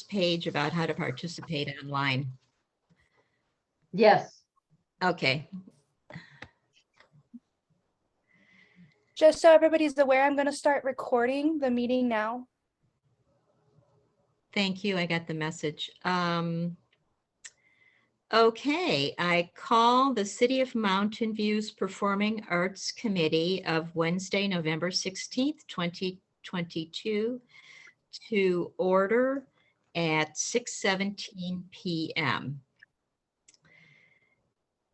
page about how to participate online? Yes. Okay, Just so everybody's aware, I'm going to start recording the meeting now. thank you. I got the message. Okay, I call the City of Mountain View's Performing Arts Committee of Wednesday, November 16th, 2022 to order at 6:17 p.m.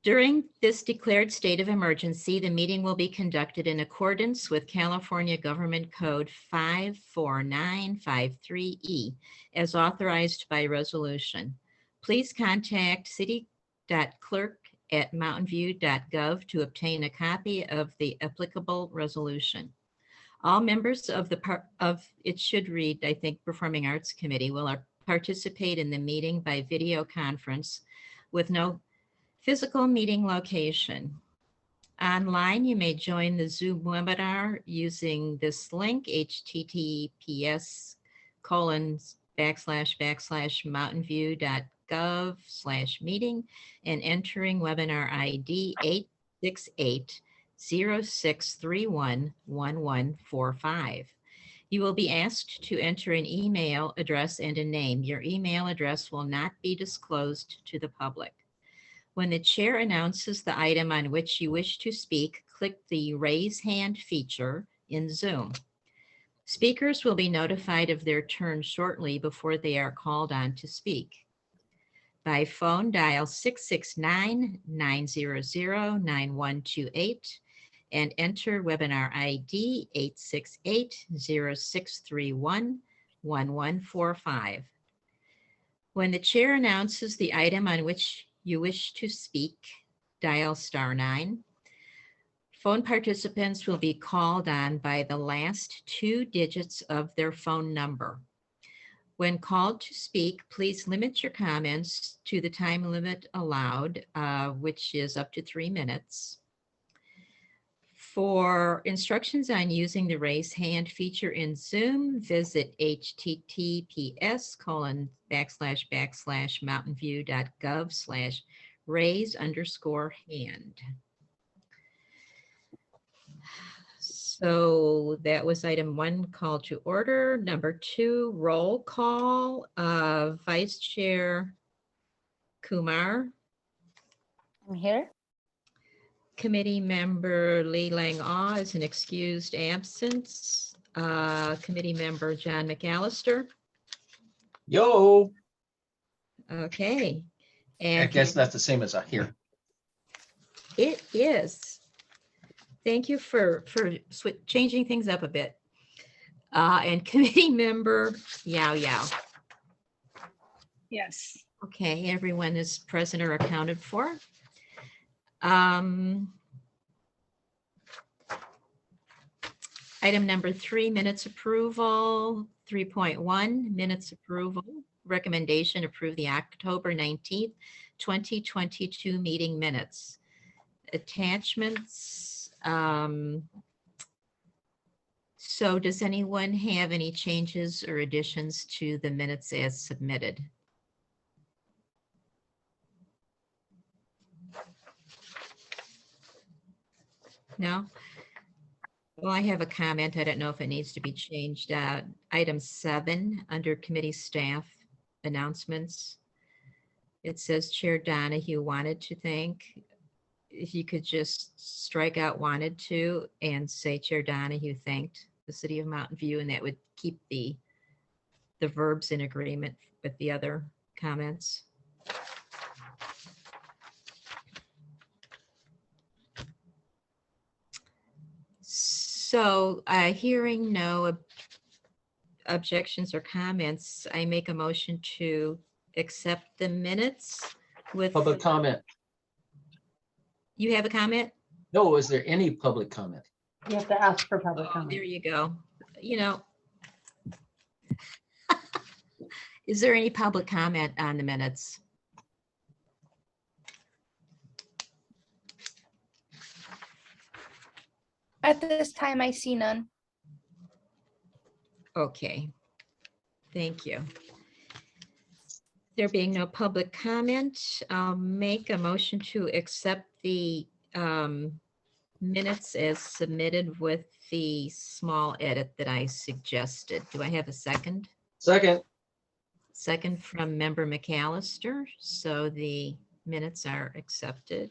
During this declared state of emergency, the meeting will be conducted in accordance with California Government Code 54953E as authorized by resolution. Please contact city.clerk@mountainview.gov to obtain a copy of the applicable resolution. All members of it should read, I think, Performing Arts Committee will participate in the meeting by video conference with no physical meeting location. Online, you may join the Zoom webinar using this link, https://mountainview.gov/meeting and entering webinar ID 868-0631-1145. You will be asked to enter an email address and a name. Your email address will not be disclosed to the public. When the chair announces the item on which you wish to speak, click the raise hand feature in Zoom. Speakers will be notified of their turn shortly before they are called on to speak. By phone, dial 669-900-9128 and enter webinar ID 868-0631-1145. When the chair announces the item on which you wish to speak, dial *9. Phone participants will be called on by the last 2 digits of their phone number. When called to speak, please limit your comments to the time limit allowed, which is up to 3 minutes. For instructions on using the raise hand feature in Zoom, visit https://mountainview.gov/raise_hand. So that was item 1, call to order. Number 2, roll call. Vice Chair Kumar. I'm here. Committee member Lee Lang-Ah is an excused absence. Committee member John McAllister. Yo, Okay. I And guess that's the same as here. it is. Thank you for changing things up a bit. And committee member Yao Yao. Yes. Okay, everyone is present or accounted for. Item number 3, minutes approval. 3.1, minutes approval. Recommendation, approve the October 19th, 2022 meeting minutes. Attachments. So does anyone have any changes or additions to the minutes as submitted? No? Well, I have a comment. I don't know if it needs to be changed. Item 7, under committee staff announcements. It says Chair Donahue wanted to thank. If you could just strike out wanted to and say Chair Donahue thanked the City of Mountain View, and that would keep the verbs in agreement with the other comments. So hearing no objections or comments, I make a motion to accept the minutes with. Public comment. You have a comment? No, is there any public comment? You have to ask for public There comment. you go. You know. Is there any public comment on the minutes? At this time, I see none. Okay. Thank you. There being no public comment, I'll make a motion to accept the minutes as submitted with the small edit that I suggested. Do I have a second? Second. Second from Member McAllister, so the minutes are accepted.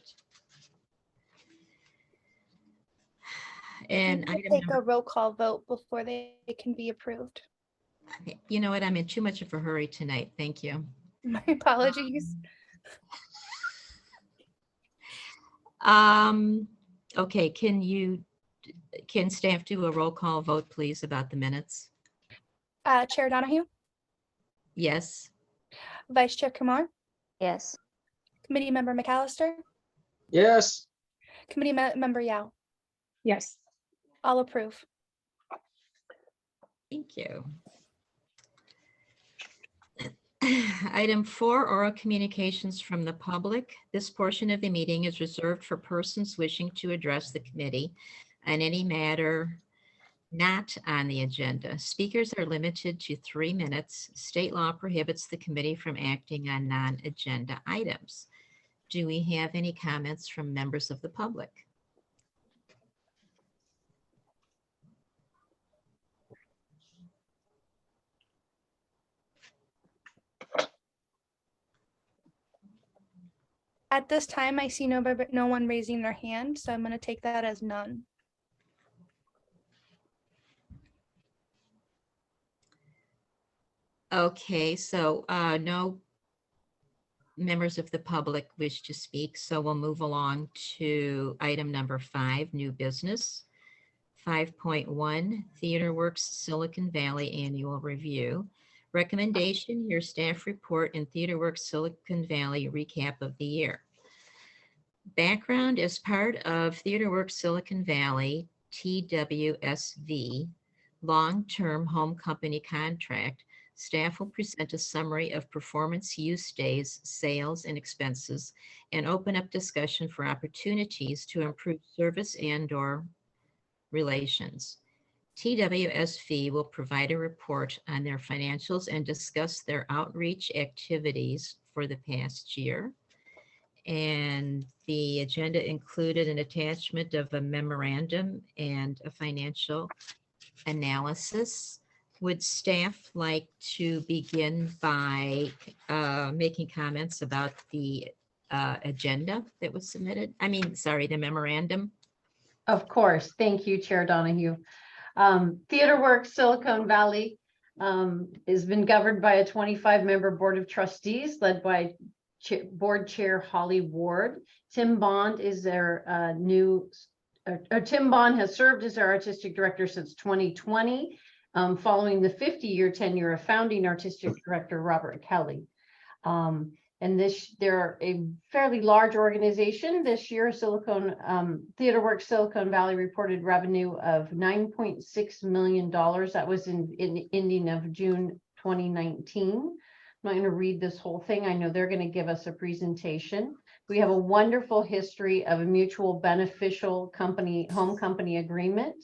And We item take a number, roll call vote before they can be approved. you know what, I'm in too much of a hurry tonight. Thank you. My apologies. Okay, can staff do a roll call vote, please, about the minutes? Chair Donahue, Yes, Vice Chair Kumar, Yes. Committee Member McAllister, Yes. Committee Member Yao, Yes. all approve. thank you. Item 4, oral communications from the public. This portion of the meeting is reserved for persons wishing to address the committee on any matter not on the agenda. Speakers are limited to 3 minutes. State law prohibits the committee from acting on non-agenda items. Do we have any comments from members of the public? At this time, I see no one raising their hand, so I'm going to take that as none. Okay, so no members of the public wish to speak, so we'll move along to item number 5, new business. 5.1, TheaterWorks Silicon Valley Annual Review. Recommendation, your staff report and TheaterWorks Silicon Valley recap of the year. Background, as part of TheaterWorks Silicon Valley, TWSV, long-term home company contract, staff will present a summary of performance use days, sales, and expenses, and open up discussion for opportunities to improve service and/or relations. TWSV will provide a report on their financials and discuss their outreach activities for the past year. And the agenda included an attachment of a memorandum and a financial analysis. Would staff like to begin by making comments about the agenda that was submitted? The memorandum. Of course. Thank you, Chair Donahue. TheaterWorks Silicon Valley has been governed by a 25-member board of trustees led by board chair Holly Ward. Tim Bond is their Tim Bond has served as our artistic director since 2020, following the 50-year tenure of founding artistic director Robert Kelly. And they're a fairly large organization. This year, TheaterWorks Silicon Valley reported revenue of $9.6 million. That was in ending of June 2019. I'm not going to read this whole thing. I know they're going to give us a presentation. We have a wonderful history of a mutual beneficial home company agreement.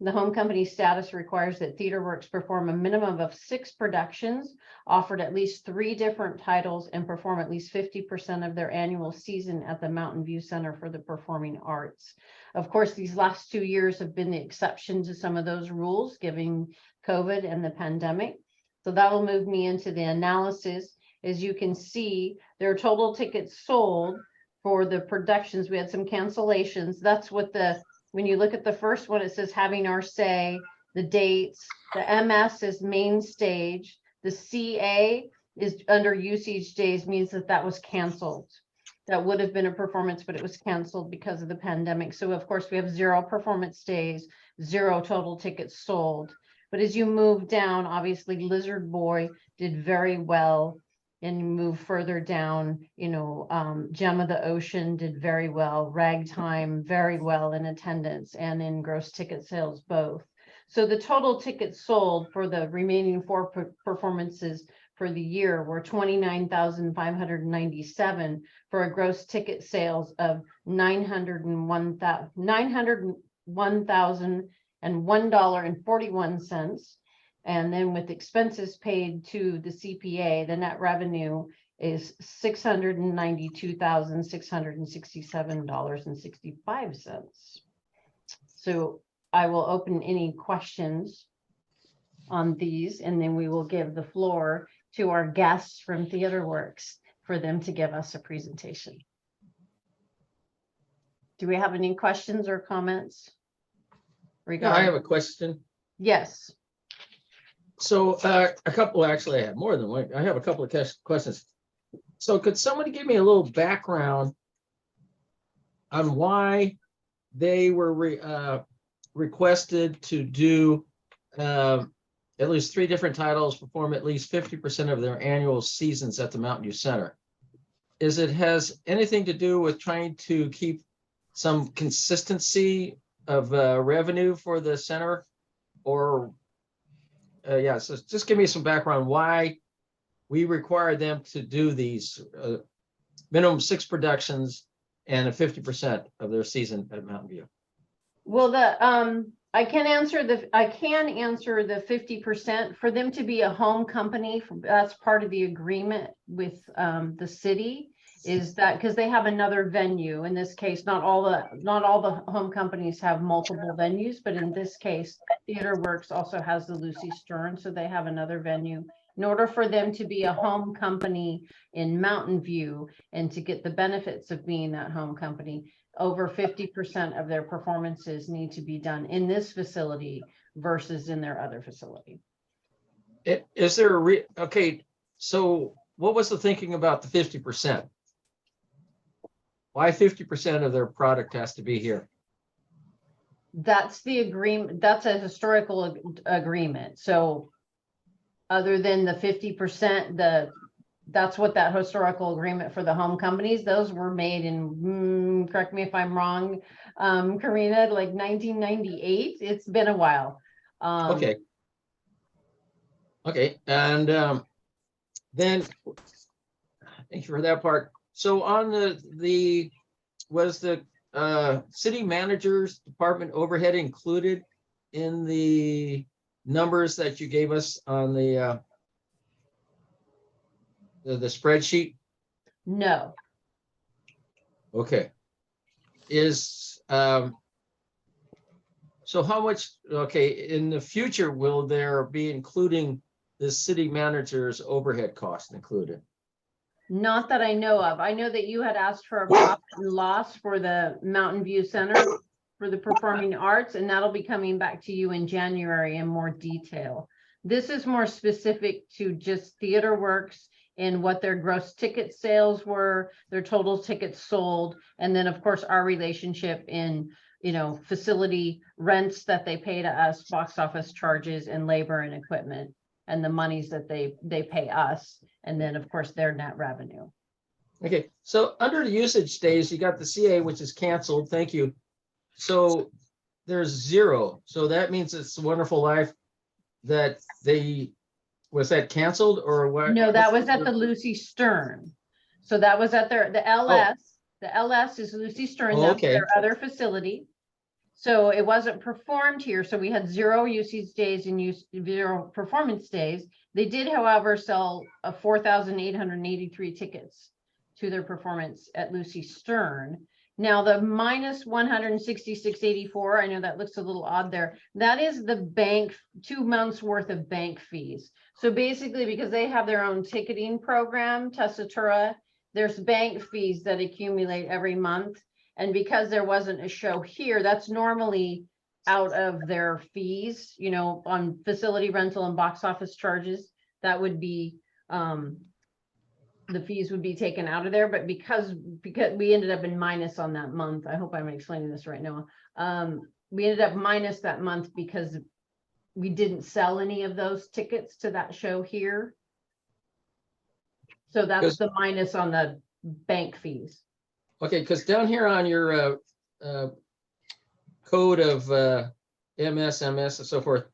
The home company status requires that TheaterWorks perform a minimum of 6 productions, offered at least 3 different titles, and perform at least 50% of their annual season at the Mountain View Center for the Performing Arts. Of course, these last 2 years have been the exception to some of those rules, given COVID and the pandemic. So that will move me into the analysis. As you can see, their total tickets sold for the productions. We had some cancellations. That's what when you look at the first one, it says having our say, the dates, the MS is main stage, the CA is under usage days, means that was canceled. That would have been a performance, but it was canceled because of the pandemic. So of course we have 0 performance days, 0 total tickets sold. But as you move down, obviously Lizard Boy did very well. And you move further down, Gem of the Ocean did very well. Ragtime, very well in attendance and in gross ticket sales both. So the total tickets sold for the remaining 4 performances for the year were 29,597 for a gross ticket sales of $901,001.41. And then with expenses paid to the CPA, the net revenue is $692,667.65. So I will open any questions on these, and then we will give the floor to our guests from TheaterWorks for them to give us a presentation. Do we have any questions or comments? Yeah, I have a question. Yes, So a couple, actually, I have more than one. I have a couple of questions. So could somebody give me a little background on why they were requested to do at least 3 different titles, perform at least 50% of their annual seasons at the Mountain View Center? Has anything to do with trying to keep some consistency of revenue for the center? Or yeah, so just give me some background why we require them to do these minimum 6 productions and a 50% of their season at Mountain View. well, I can answer the 50% for them to be a home company. That's part of the agreement with the city, is that because they have another venue. In this case, not all the home companies have multiple venues, but in this case, TheaterWorks also has the Lucy Stern, so they have another venue. In order for them to be a home company in Mountain View and to get the benefits of being that home company, over 50% of their performances need to be done in this facility versus in their other facility. Is there okay, so what was the thinking about the 50%? Why 50% of their product has to be here? That's the agreement. That's a historical agreement. So other than the 50%, that's what that historical agreement for the home companies, those were made in, correct me if I'm wrong, Karina, like 1998. It's been a while. Okay. Okay, and then thank you for that part. So on was the city manager's department overhead included in the numbers that you gave us on the spreadsheet? No, Okay. So how much, okay, in the future, will there be including the city manager's overhead cost included? not that I know of. I know that you had asked for a profit and loss for the Mountain View Center for the performing arts, and that'll be coming back to you in January in more detail. This is more specific to just TheaterWorks and what their gross ticket sales were, their total tickets sold, and then of course our relationship in, facility rents that they pay to us, box office charges, and labor and equipment, and the monies that they pay us, and then of course their net revenue. Okay, so under the usage days, you got the CA, which is canceled. Thank you. So there's 0. So that means It's a Wonderful Life that was that canceled or what? No, that was at the Lucy Stern. So that was at the LS. The LS is Lucy Stern. Oh, That's okay. their other facility. So it wasn't performed here. So we had 0 usage days and 0 performance days. They did, however, sell 4,883 tickets to their performance at Lucy Stern. Now the minus 166.84, I know that looks a little odd there. That is the bank, 2 months worth of bank fees. So basically, because they have their own ticketing program, Tessitura, there's bank fees that accumulate every month. And because there wasn't a show here, that's normally out of their fees, on facility rental and box office charges, that would be, the fees would be taken out of there. But because we ended up in minus on that month, I hope I'm explaining this right now. We ended up minus that month because we didn't sell any of those tickets to that show here. So that's the minus on the bank fees. Okay, because down here on your code of MS, and so forth,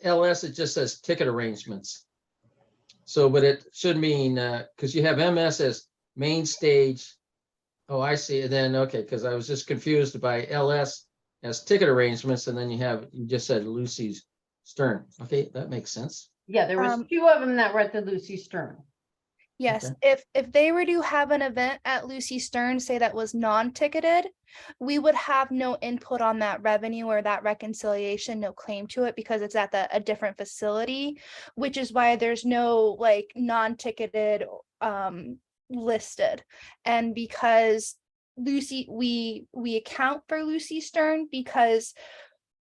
LS, it just says ticket arrangements. So, but it should mean, because you have MS as main stage. Oh, I see. And then, okay, because I was just confused by LS as ticket arrangements, and then you just said Lucy's Stern. Okay, that makes sense. Yeah, there was Um, 2 of them that were at the Lucy Stern. Yes, if they were to have an event at Lucy Stern, say that was non-ticketed, we would have no input on that revenue or that reconciliation, no claim to it because it's at a different facility, which is why there's no like non-ticketed listed. And because we account for Lucy Stern because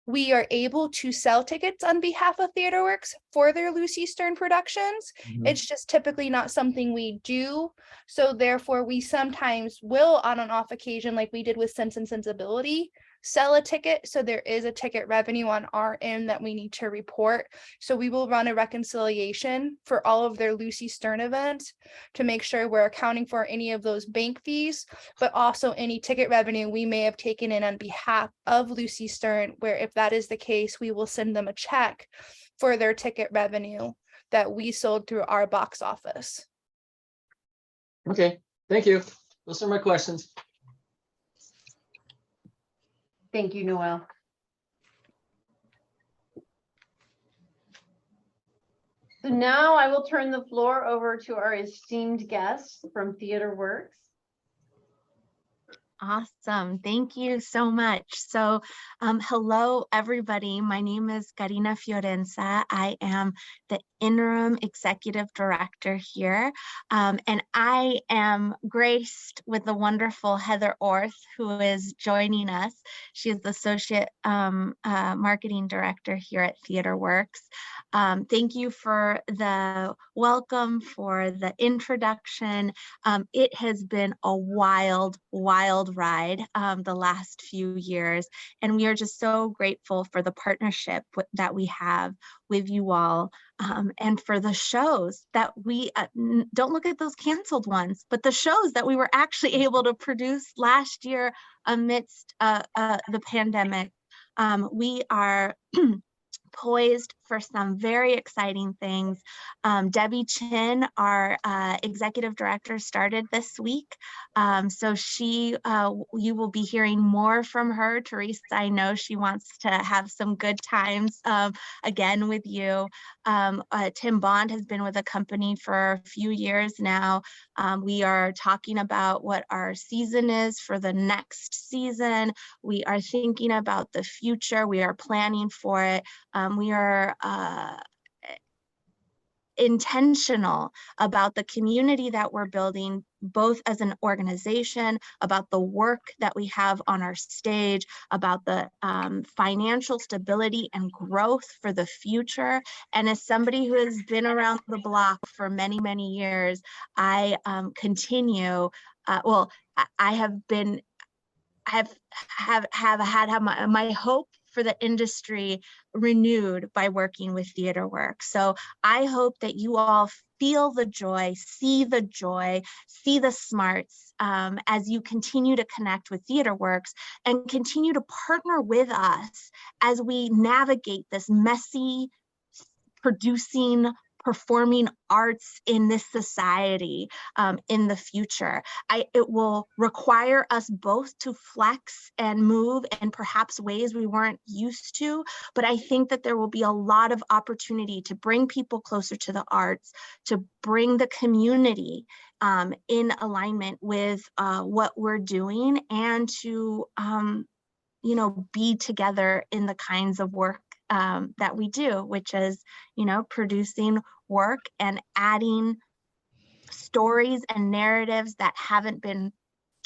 we are able to sell tickets on behalf of TheaterWorks for their Lucy Stern productions. Mhm. It's just typically not something we do. So therefore, we sometimes will on an off occasion, like we did with Sense and Sensibility, sell a ticket. So there is a ticket revenue on our end that we need to report. So we will run a reconciliation for all of their Lucy Stern events to make sure we're accounting for any of those bank fees, but also any ticket revenue we may have taken in on behalf of Lucy Stern, where if that is the case, we will send them a check for their ticket revenue that we sold through our box office. Okay, thank you. Those are my questions. Thank you, Noel. So now I will turn the floor over to our esteemed guests from TheaterWorks. Awesome. Thank you so much. So hello, everybody. My name is Karina Fiorenza. I am the interim executive director here. And I am graced with the wonderful Heather Orth, who is joining us. She is the associate marketing director here at TheaterWorks. Thank you for the welcome, for the introduction. It has been a wild ride the last few years, and we are just so grateful for the partnership that we have with you all, and for the shows that we don't look at those canceled ones, but the shows that we were actually able to produce last year amidst the pandemic. We are poised for some very exciting things. Debbie Chin, our executive director, started this week. So you will be hearing more from her. Teresa, I know she wants to have some good times again with you. Tim Bond has been with the company for a few years now. We are talking about what our season is for the next season. We are thinking about the future. We are planning for it. We are intentional about the community that we're building, both as an organization, about the work that we have on our stage, about the financial stability and growth for the future. And as somebody who has been around the block for many, many years, I continue, well, I have been, have had my hope for the industry renewed by working with TheaterWorks. So I hope that you all feel the joy, see the smarts as you continue to connect with TheaterWorks and continue to partner with us as we navigate this messy, performing arts in this society in the future. It will require us both to flex and move in perhaps ways we weren't used to, but I think that there will be a lot of opportunity to bring people closer to the arts, to bring the community in alignment with what we're doing, and to be together in the kinds of work that we do, which is, producing work and adding stories and narratives that haven't been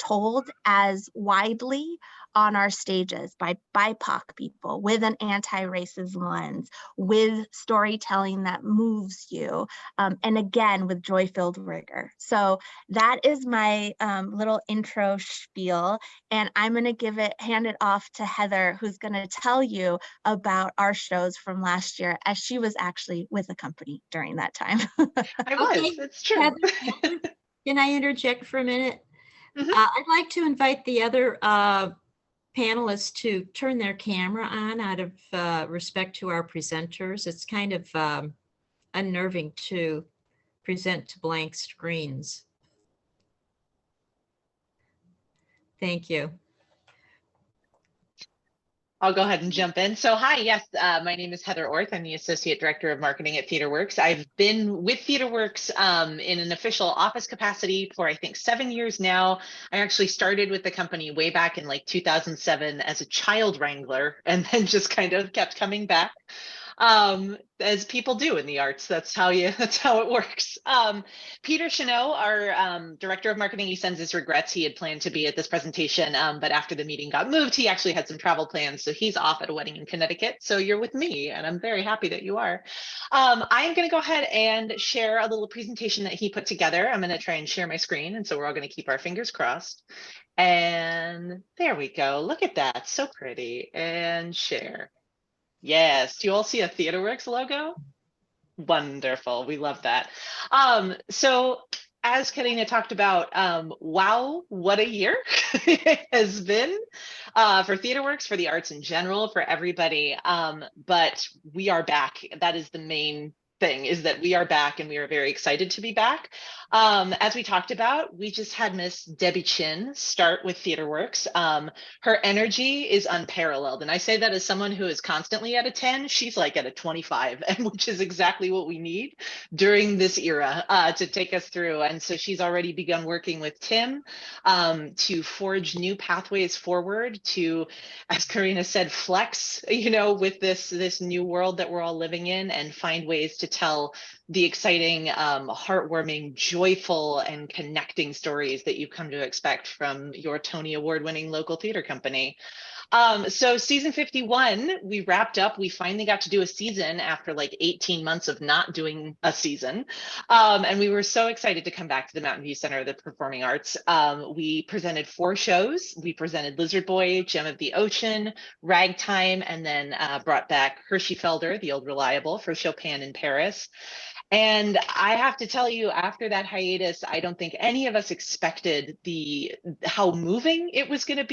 told as widely on our stages by BIPOC people, with an anti-racist lens, with storytelling that moves you, and again, with joy-filled rigor. So that is my little intro spiel, and I'm going to hand it off to Heather, who's going to tell you about our shows from last year, as she was actually with the company during that time. I was, Okay, it's true. Heather, can I interject for a minute? Mhm. I'd like to invite the other panelists to turn their camera on out of respect to our presenters. It's kind of unnerving to present to blank screens. Thank you. I'll go ahead and jump in. So hi, yes, my name is Heather Orth. I'm the Associate Director of Marketing at TheaterWorks. I've been with TheaterWorks in an official office capacity for I think 7 years now. I actually started with the company way back in like 2007 as a child wrangler and then just kind of kept coming back. As people do in the arts, that's how it works. Peter Chanot, our Director of Marketing, he sends his regrets. He had planned to be at this presentation, but after the meeting got moved, he actually had some travel plans, so he's off at a wedding in Connecticut. So you're with me, and I'm very happy that you are. I am going to go ahead and share a little presentation that he put together. I'm going to try and share my screen, and so we're all going to keep our fingers crossed. And there we go. Look at that, so pretty. And share. Yes, do you all see a TheaterWorks logo? Wonderful, we love that. So as Karina talked about, wow, what a year it has been for TheaterWorks, for the arts in general, for everybody. But we are back. That is the main thing, is that we are back and we are very excited to be back. As we talked about, we just had Miss Debbie Chin start with TheaterWorks. Her energy is unparalleled. And I say that as someone who is constantly at a 10, she's like at a 25, and which is exactly what we need during this era to take us through. And so she's already begun working with Tim to forge new pathways forward to, as Karina said, flex, with this new world that we're all living in and find ways to tell the exciting, heartwarming, joyful, and connecting stories that you come to expect from your Tony Award-winning local theater company. So season 51, we wrapped up. We finally got to do a season after like 18 months of not doing a season. And we were so excited to come back to the Mountain View Center of the Performing Arts. We presented 4 shows. We presented Lizard Boy, Gem of the Ocean, Ragtime, and then brought back Hersheyfelder, the Old Reliable, for Chopin in Paris. And I have to tell you, after that hiatus, I don't think any of us expected how moving it was going to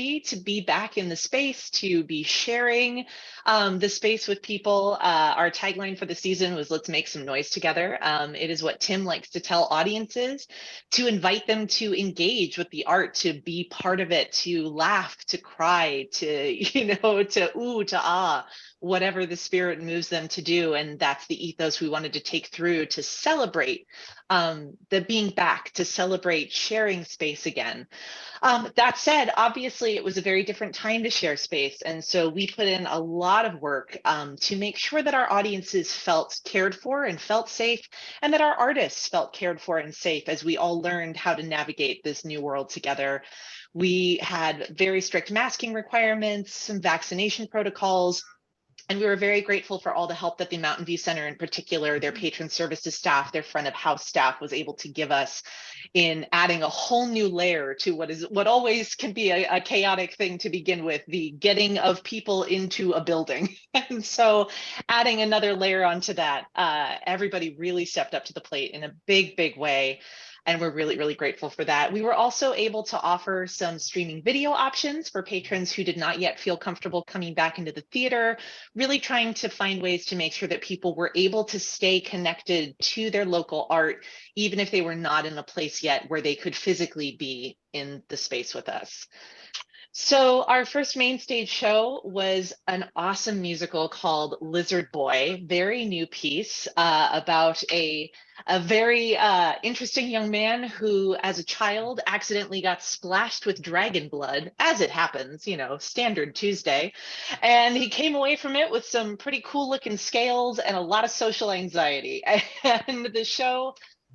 be back in the space, to be sharing the space with people. Our tagline for the season was "Let's make some noise together." It is what Tim likes to tell audiences, to invite them to engage with the art, to be part of it, to laugh, to cry, to to ooh, to ah, whatever the spirit moves them to do. And that's the ethos we wanted to take through, to celebrate the being back, to celebrate sharing space again. That said, obviously it was a very different time to share space. And so we put in a lot of work to make sure that our audiences felt cared for and felt safe, and that our artists felt cared for and safe as we all learned how to navigate this new world together. We had very strict masking requirements, some vaccination protocols, and we were very grateful for all the help that the Mountain View Center, in particular, their patron services staff, their front of house staff, was able to give us in adding a whole new layer to what always can be a chaotic thing to begin with, the getting of people into a building. And so adding another layer onto that, everybody really stepped up to the plate in a big, big way. And we're really, really grateful for that. We were also able to offer some streaming video options for patrons who did not yet feel comfortable coming back into the theater, really trying to find ways to make sure that people were able to stay connected to their local art, even if they were not in a place yet where they could physically be in the space with us. So our first main stage show was an awesome musical called Lizard Boy, very new piece about a very interesting young man who, as a child, accidentally got splashed with dragon blood, as it happens, standard Tuesday. And he came away from it with some pretty cool looking scales and a lot of social anxiety. And the show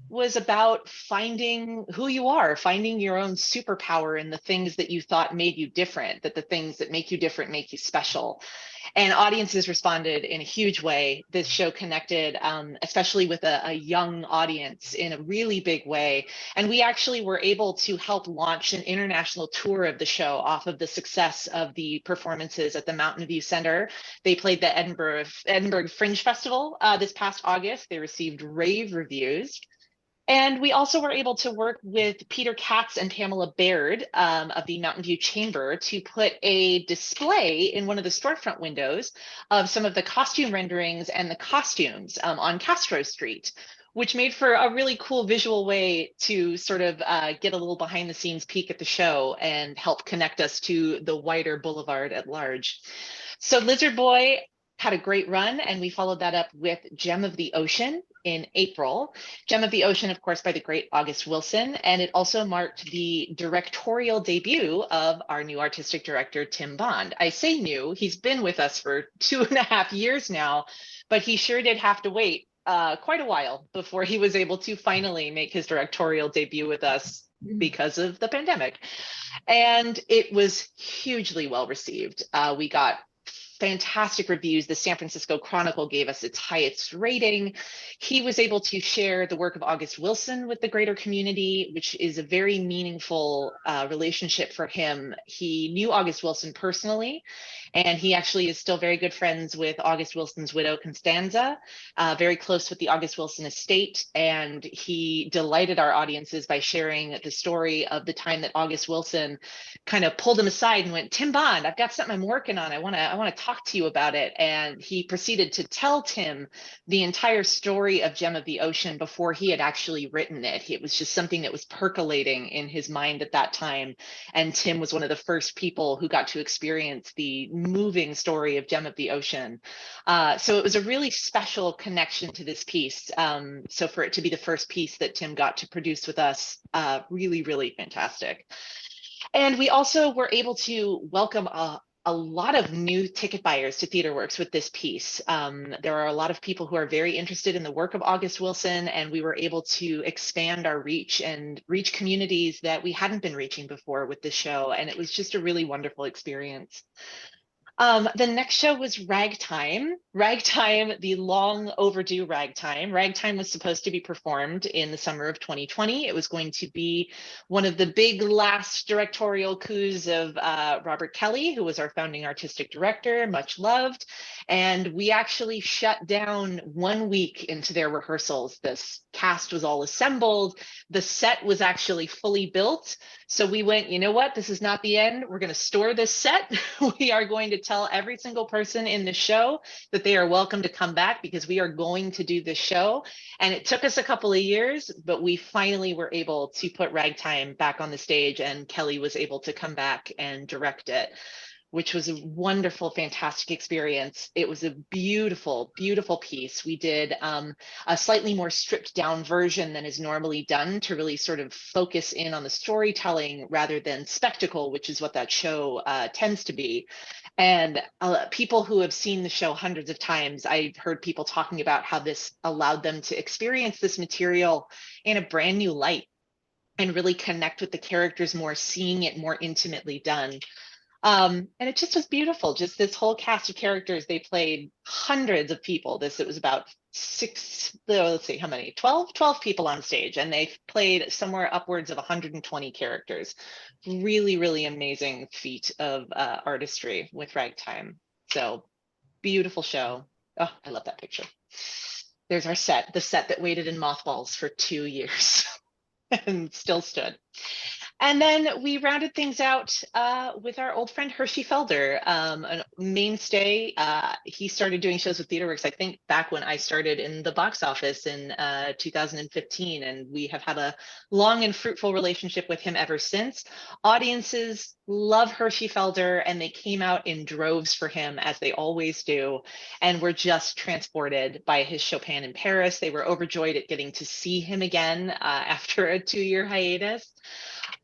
was about finding who you are, finding your own superpower in the things that you thought made you different, that the things that make you different make you special. And audiences responded in a huge way. This show connected, especially with a young audience, in a really big way. And we actually were able to help launch an international tour of the show off of the success of the performances at the Mountain View Center. They played the Edinburgh Fringe Festival this past August. They received rave reviews. And we also were able to work with Peter Katz and Pamela Baird of the Mountain View Chamber to put a display in one of the storefront windows of some of the costume renderings and the costumes on Castro Street, which made for a really cool visual way to sort of get a little behind the scenes peek at the show and help connect us to the wider boulevard at large. So Lizard Boy had a great run, and we followed that up with Gem of the Ocean in April. Gem of the Ocean, of course, by the great August Wilson, and it also marked the directorial debut of our new artistic director, Tim Bond. I say new, he's been with us for 2.5 years now, but he sure did have to wait quite a while before he was able to finally make his directorial debut with us because of the pandemic. And it was hugely well received. We got fantastic reviews. The San Francisco Chronicle gave us its highest rating. He was able to share the work of August Wilson with the greater community, which is a very meaningful relationship for him. He knew August Wilson personally, and he actually is still very good friends with August Wilson's widow, Constanza, very close with the August Wilson estate. And he delighted our audiences by sharing the story of the time that August Wilson kind of pulled him aside and went, Tim Bond, I've got something I'm working on. I want to talk to you about it. And he proceeded to tell Tim the entire story of Gem of the Ocean before he had actually written it. It was just something that was percolating in his mind at that time. And Tim was one of the first people who got to experience the moving story of Gem of the Ocean. So it was a really special connection to this piece. So for it to be the first piece that Tim got to produce with us, really, really fantastic. And we also were able to welcome a lot of new ticket buyers to TheaterWorks with this piece. There are a lot of people who are very interested in the work of August Wilson, and we were able to expand our reach and reach communities that we hadn't been reaching before with this show. And it was just a really wonderful experience. The next show was Ragtime. Ragtime, the long overdue Ragtime. Ragtime was supposed to be performed in the summer of 2020. It was going to be one of the big last directorial coups of Robert Kelly, who was our founding artistic director, much loved. And we actually shut down 1 week into their rehearsals. This cast was all assembled. The set was actually fully built. So we went, you know what, this is not the end. We're going to store this set. We are going to tell every single person in the show that they are welcome to come back because we are going to do this show. And it took us a couple of years, but we finally were able to put Ragtime back on the stage, and Kelly was able to come back and direct it, which was a wonderful, fantastic experience. It was a beautiful, beautiful piece. We did a slightly more stripped down version than is normally done to really sort of focus in on the storytelling rather than spectacle, which is what that show tends to be. And people who have seen the show hundreds of times, I've heard people talking about how this allowed them to experience this material in a brand new light and really connect with the characters more, seeing it more intimately done. And it just was beautiful. Just this whole cast of characters. They played hundreds of people. It was about let's see, how many? 12 people on stage, and they played somewhere upwards of 120 characters. Really, really amazing feat of artistry with Ragtime. So beautiful show. Oh, I love that picture. There's our set, the set that waited in mothballs for 2 years and still stood. And then we rounded things out with our old friend Hershey Felder, a mainstay. He started doing shows with TheaterWorks, I think, back when I started in the box office in 2015, and we have had a long and fruitful relationship with him ever since. Audiences love Hershey Felder, and they came out in droves for him, as they always do, and were just transported by his Chopin in Paris. They were overjoyed at getting to see him again after a 2-year hiatus.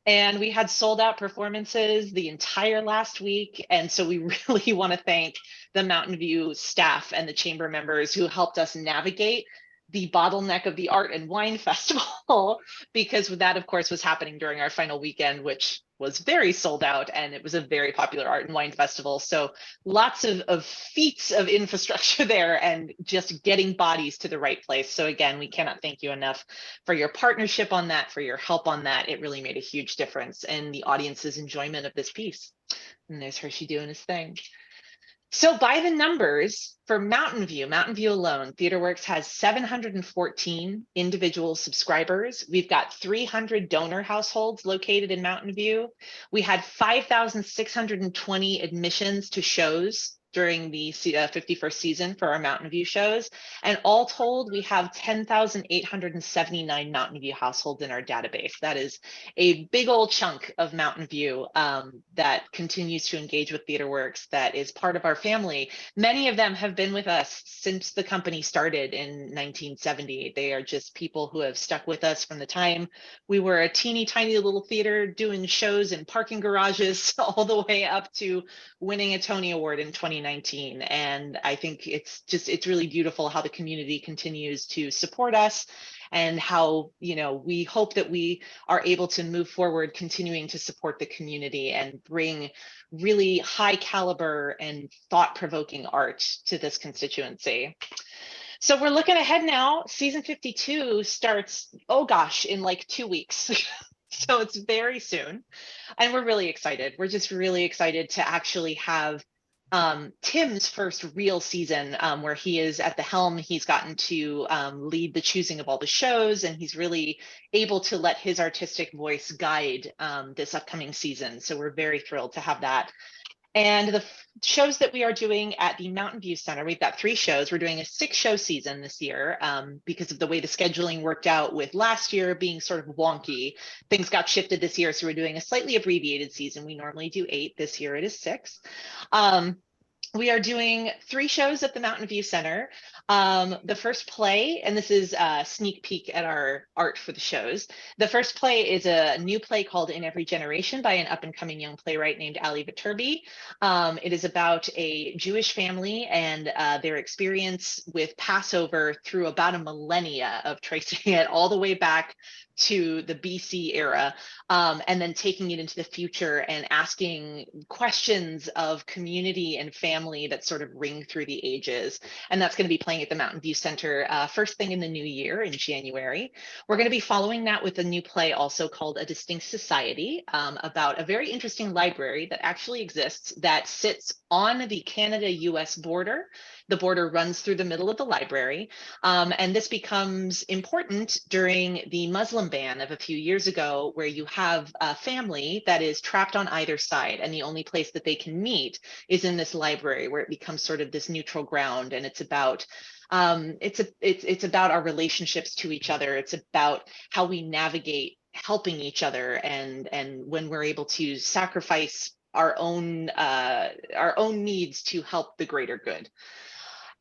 And we had sold out performances the entire last week. And so we really want to thank the Mountain View staff and the chamber members who helped us navigate the bottleneck of the Art and Wine Festival, because that, of course, was happening during our final weekend, which was very sold out, and it was a very popular Art and Wine Festival. So lots of feats of infrastructure there and just getting bodies to the right place. So again, we cannot thank you enough for your partnership on that, for your help on that. It really made a huge difference in the audience's enjoyment of this piece. And there's Hershey doing his thing. So by the numbers for Mountain View alone, TheaterWorks has 714 individual subscribers. We've got 300 donor households located in Mountain View. We had 5,620 admissions to shows during the 51st season for our Mountain View shows. And all told, we have 10,879 Mountain View households in our database. That is a big old chunk of Mountain View that continues to engage with TheaterWorks, that is part of our family. Many of them have been with us since the company started in 1970. They are just people who have stuck with us from the time we were a teeny tiny little theater doing shows in parking garages all the way up to winning a Tony Award in 2019. And I think it's really beautiful how the community continues to support us, and how, you know, we hope that we are able to move forward, continuing to support the community and bring really high caliber and thought-provoking art to this constituency. So we're looking ahead now. Season 52 starts, oh gosh, in like 2 weeks. So it's very soon. And we're really excited. We're just really excited to actually have Tim's first real season, where he is at the helm. He's gotten to lead the choosing of all the shows, and he's really able to let his artistic voice guide this upcoming season. So we're very thrilled to have that. And the shows that we are doing at the Mountain View Center, we've got 3 shows. We're doing a 6-show season this year because of the way the scheduling worked out with last year being sort of wonky. Things got shifted this year, so we're doing a slightly abbreviated season. We normally do 8. This year it is 6. We are doing 3 shows at the Mountain View Center. The first play, and this is a sneak peek at our art for the shows. The first play is a new play called In Every Generation by an up-and-coming young playwright named Ali Viterbi. It is about a Jewish family and their experience with Passover through about a millennia of tracing it all the way back to the BC era, and then taking it into the future and asking questions of community and family that sort of ring through the ages. And that's going to be playing at the Mountain View Center first thing in the new year in January. We're going to be following that with a new play also called A Distinct Society, about a very interesting library that actually exists that sits on the Canada-US border. The border runs through the middle of the library. And this becomes important during the Muslim ban of a few years ago, where you have a family that is trapped on either side, and the only place that they can meet is in this library, where it becomes sort of this neutral ground. And it's about it's about our relationships to each other. It's about how we navigate helping each other, and when we're able to sacrifice our own needs to help the greater good.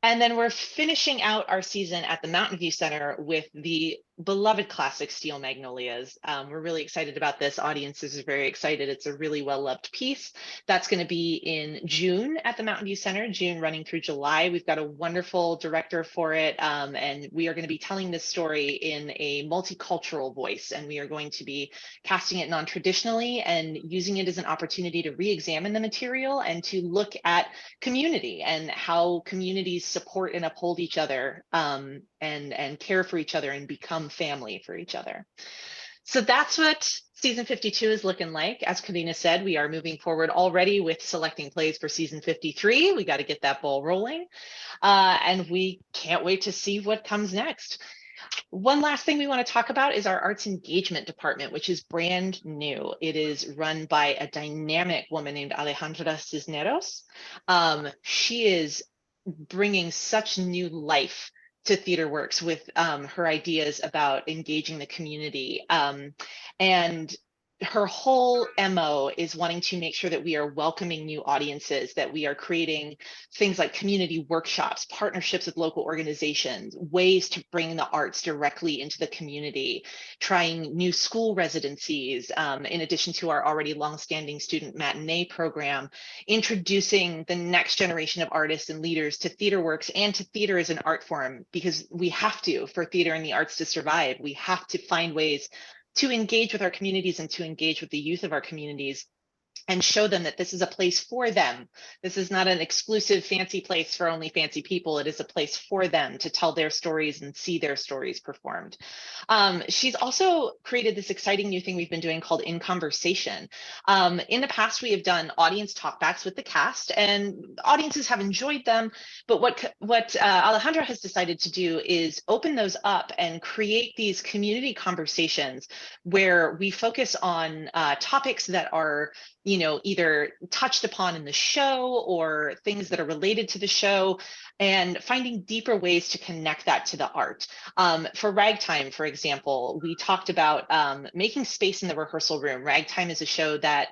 And then we're finishing out our season at the Mountain View Center with the beloved classic Steel Magnolias. We're really excited about this. Audiences are very excited. It's a really well-loved piece. That's going to be in June at the Mountain View Center, June running through July. We've got a wonderful director for it, and we are going to be telling this story in a multicultural voice, and we are going to be casting it non-traditionally and using it as an opportunity to re-examine the material and to look at community and how communities support and uphold each other, and care for each other and become family for each other. So that's what season 52 is looking like. As Karina said, we are moving forward already with selecting plays for season 53. We got to get that ball rolling, and we can't wait to see what comes next. One last thing we want to talk about is our arts engagement department, which is brand new. It is run by a dynamic woman named Alejandra Cisneros. She is bringing such new life to TheaterWorks with her ideas about engaging the community. And her whole MO is wanting to make sure that we are welcoming new audiences, that we are creating things like community workshops, partnerships with local organizations, ways to bring the arts directly into the community, trying new school residencies, in addition to our already longstanding student matinee program, introducing the next generation of artists and leaders to TheaterWorks and to theater as an art form, because we have to, for theater and the arts to survive. We have to find ways to engage with our communities and to engage with the youth of our communities and show them that this is a place for them. This is not an exclusive fancy place for only fancy people. It is a place for them to tell their stories and see their stories performed. She's also created this exciting new thing we've been doing called In Conversation. In the past, we have done audience talkbacks with the cast, and audiences have enjoyed them. But what Alejandra has decided to do is open those up and create these community conversations where we focus on topics that are, either touched upon in the show or things that are related to the show, and finding deeper ways to connect that to the art. For Ragtime, for example, we talked about making space in the rehearsal room. Ragtime is a show that,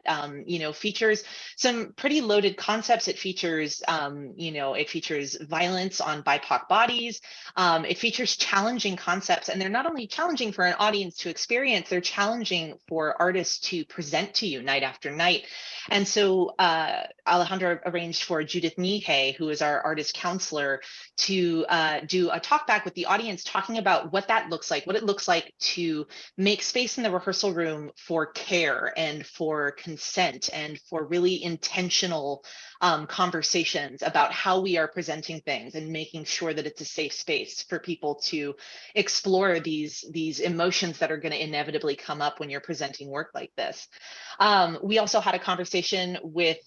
features some pretty loaded concepts. It features, it features violence on BIPOC bodies. It features challenging concepts, and they're not only challenging for an audience to experience, they're challenging for artists to present to you night after night. And so Alejandra arranged for Judith Nihe, who is our artist counselor, to do a talk back with the audience, talking about what that looks like, what it looks like to make space in the rehearsal room for care and for consent and for really intentional conversations about how we are presenting things and making sure that it's a safe space for people to explore these emotions that are going to inevitably come up when you're presenting work like this. We also had a conversation with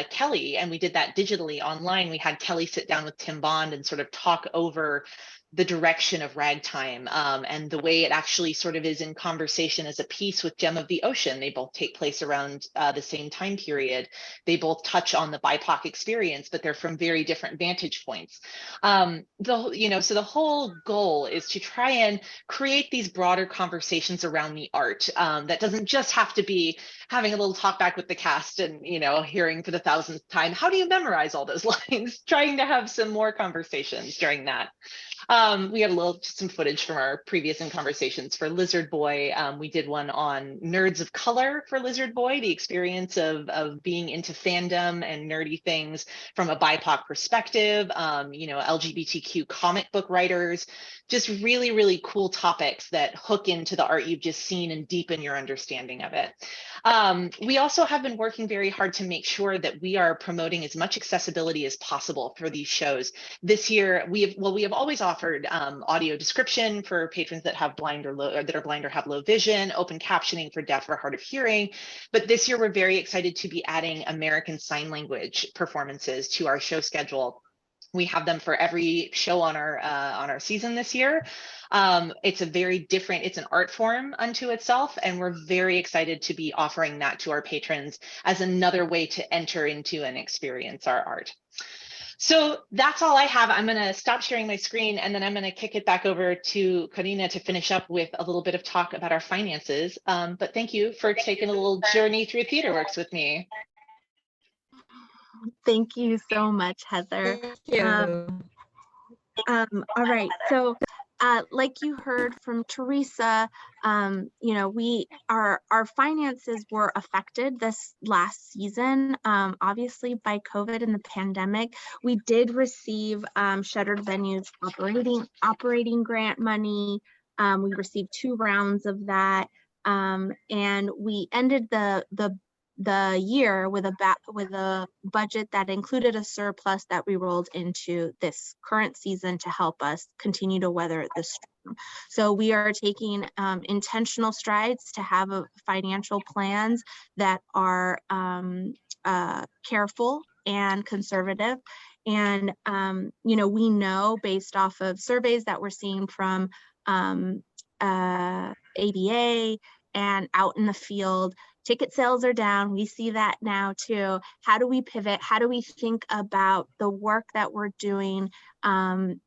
Kelly, and we did that digitally online. We had Kelly sit down with Tim Bond and sort of talk over the direction of Ragtime and the way it actually sort of is in conversation as a piece with Gem of the Ocean. They both take place around the same time period. They both touch on the BIPOC experience, but they're from very different vantage points. So the whole goal is to try and create these broader conversations around the art that doesn't just have to be having a little talk back with the cast and, hearing for the 1000th time, how do you memorize all those lines? Trying to have some more conversations during that. We had some footage from our previous conversations for Lizard Boy. We did one on nerds of color for Lizard Boy, the experience of being into fandom and nerdy things from a BIPOC perspective, LGBTQ comic book writers, just really, really cool topics that hook into the art you've just seen and deepen your understanding of it. We also have been working very hard to make sure that we are promoting as much accessibility as possible for these shows. This year, we have always offered audio description for patrons that have blind or have low vision, open captioning for deaf or hard of hearing. But this year, we're very excited to be adding American Sign Language performances to our show schedule. We have them for every show on our season this year. It's it's an art form unto itself, and we're very excited to be offering that to our patrons as another way to enter into and experience our art. So that's all I have. I'm going to stop sharing my screen, and then I'm going to kick it back over to Karina to finish up with a little bit of talk about our finances. But thank you for taking a little journey through TheaterWorks with me. Thank you so much, Heather. Thank you. All right, so like you heard from Teresa, our finances were affected this last season, obviously by COVID and the pandemic. We did receive Shuttered Venues operating grant money. We received 2 rounds of that, and we ended the year with a budget that included a surplus that we rolled into this current season to help us continue to weather the storm. So we are taking intentional strides to have financial plans that are careful and conservative. And we know based off of surveys that we're seeing from ADA and out in the field, ticket sales are down. We see that now too. How do we pivot? How do we think about the work that we're doing and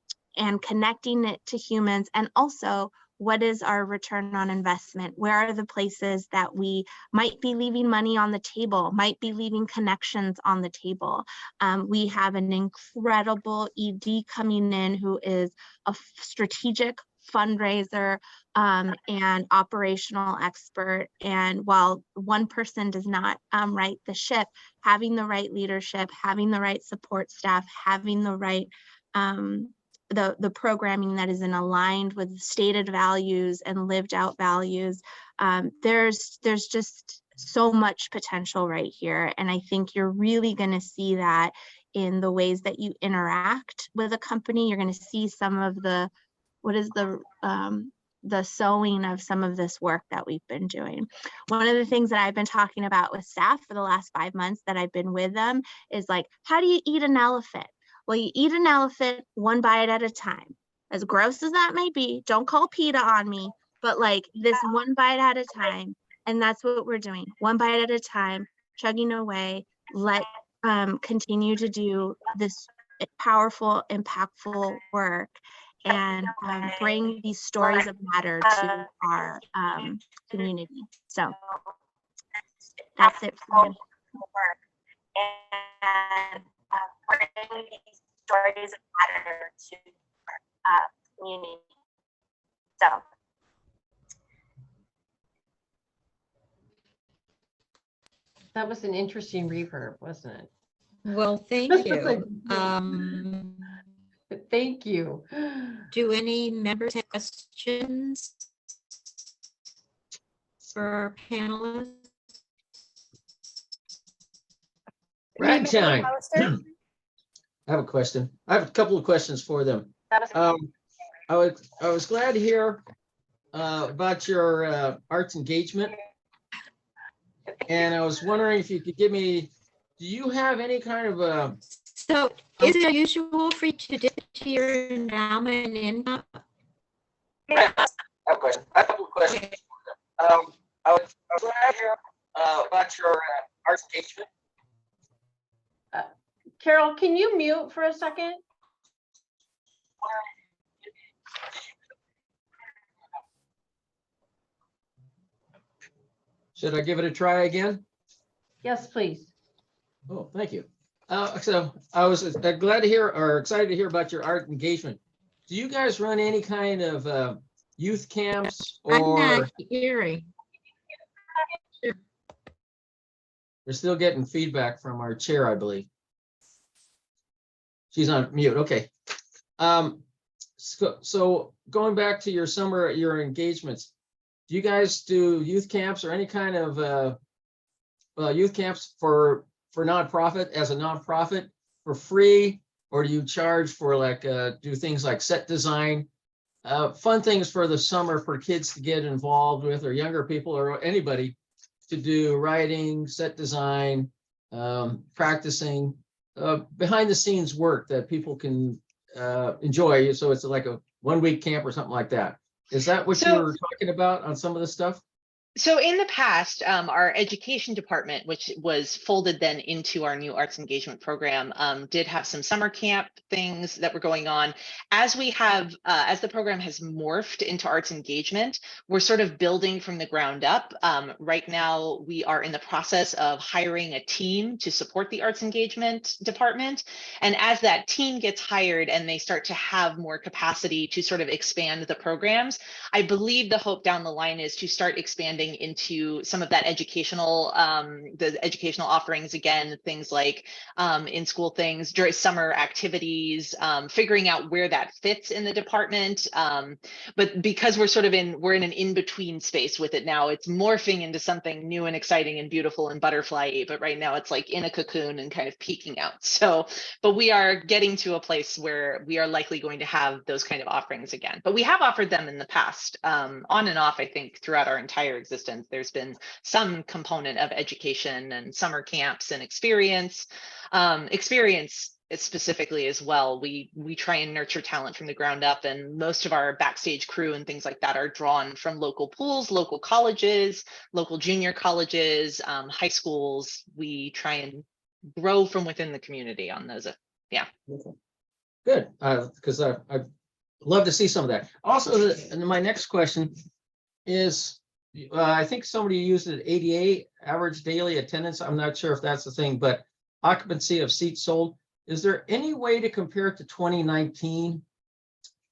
connecting it to humans? And also, what is our return on investment? Where are the places that we might be leaving money on the table, might be leaving connections on the table? We have an incredible ED coming in who is a strategic fundraiser and operational expert. And while one person does not right the ship, having the right leadership, having the right support staff, having the right the programming that is aligned with stated values and lived out values, there's just so much potential right here. And I think you're really going to see that in the ways that you interact with a company. You're going to see some of the sewing of some of this work that we've been doing. One of the things that I've been talking about with staff for the last 5 months that I've been with them is like, how do you eat an elephant? Well, you eat an elephant one bite at a time. As gross as that may be, don't call PETA on me, but like this one bite at a time. And that's what we're doing, one bite at a time, chugging away. Let continue to do this powerful, impactful work and bring these stories of matter to our community. So that's it for me. And bring these stories of matter to our community. So. That was an interesting reverb, wasn't it? Well, thank Like, you. Thank you. Do any members have questions for our panelists? Ragtime. Alistair? I have a question. I have a couple of questions for them. I was glad to hear about your arts engagement. And I was wondering if you could give me, do you have any kind of So is it unusual for you to dip to your endowment income? I have a question. I have a couple of questions. I was glad to hear about your arts engagement. Carol, can you mute for a second? Should I give it a try again? Yes, please. Oh, thank you. So I was glad to hear or excited to hear about your art engagement. Do you guys run any kind of youth camps I'm or not hearing. we're still getting feedback from our chair, I believe. She's on mute. Okay. So going back to your engagements, do you guys do youth camps or any kind of youth camps for nonprofit as a nonprofit for free, or do you charge for like do things like set design, fun things for the summer for kids to get involved with, or younger people or anybody to do writing, set design, practicing, behind the scenes work that people can enjoy. So it's like a 1 week camp or something like that. Is that what you were talking about on some of the stuff? So in the past, our education department, which was folded then into our new arts engagement program, did have some summer camp things that were going on. As we have, as the program has morphed into arts engagement, we're sort of building from the ground up. Right now, we are in the process of hiring a team to support the arts engagement department. And as that team gets hired and they start to have more capacity to sort of expand the programs, I believe the hope down the line is to start expanding into some of that educational, the educational offerings again, things like in school things, during summer activities, figuring out where that fits in the department. But because we're in an in-between space with it now, it's morphing into something new and exciting and beautiful and butterfly-y, but right now it's like in a cocoon and kind of peeking out. So, but we are getting to a place where we are likely going to have those kind of offerings again. But we have offered them in the past, on and off, I think, throughout our entire existence. There's been some component of education and summer camps and experience specifically as well. We try and nurture talent from the ground up, and most of our backstage crew and things like that are drawn from local pools, local colleges, local junior colleges, high schools. We try and grow from within the community on those. Yeah. Good, because I'd love to see some of that. Also, and my next question is, I think somebody used it, ADA, average daily attendance. I'm not sure if that's the thing, but occupancy of seats sold. Is there any way to compare it to 2019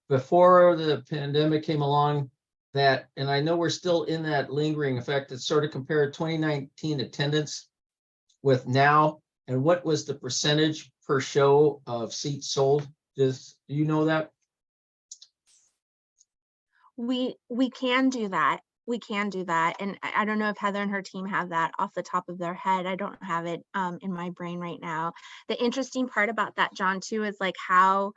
before the pandemic came along? That, and I know we're still in that lingering effect, that sort of compared 2019 attendance with now, and what was the percentage per show of seats sold? Do you know that? We can do that. We can do that. And I don't know if Heather and her team have that off the top of their head. I don't have it in my brain right now. The interesting part about that, John, too, is like how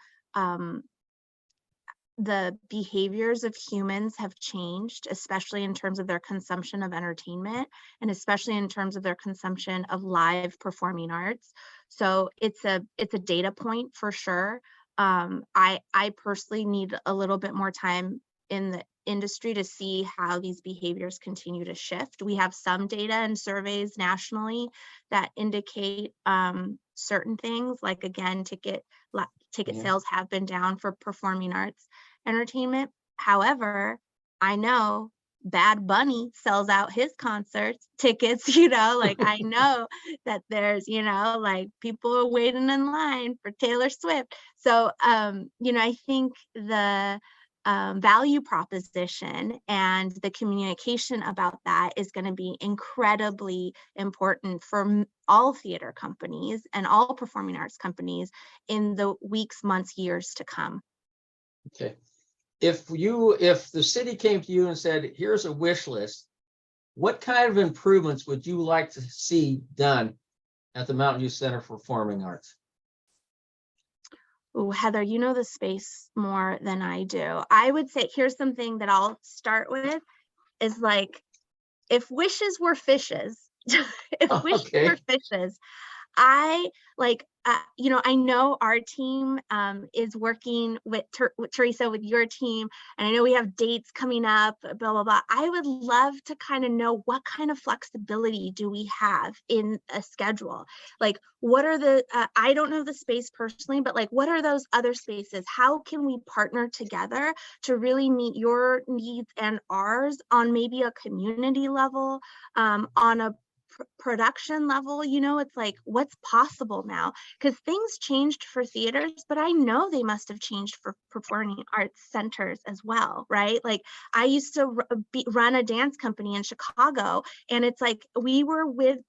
the behaviors of humans have changed, especially in terms of their consumption of entertainment, and especially in terms of their consumption of live performing arts. So it's a data point for sure. I personally need a little bit more time in industry to see how these behaviors continue to shift. We have some data and surveys nationally that indicate certain things, like again, ticket Yeah. sales have been down for performing arts entertainment. However, I know Bad Bunny sells out his concert tickets, like I know that there's, like people are waiting in line for Taylor Swift. So, I think the value proposition and the communication about that is going to be incredibly important for all theater companies and all performing arts companies in the weeks, months, years to come. Okay. If the city came to you and said, here's a wish list, what kind of improvements would you like to see done at the Mountain View Center for Performing Arts? Oh, Heather, you know the space more than I do. I would say here's something that I'll start with is like, if wishes were fishes, if wishes Okay. were fishes, I like, I know our team is working with Teresa, with your team, and I know we have dates coming up, blah, blah, blah. I would love to kind of know what kind of flexibility do we have in a schedule? Like, what are the, I don't know the space personally, but like, what are those other spaces? How can we partner together to really meet your needs and ours on maybe a community level, on a production level? It's like, what's possible now? Because things changed for theaters, but I know they must have changed for performing arts centers as well, right? Like, I used to run a dance company in Chicago, and it's like we were with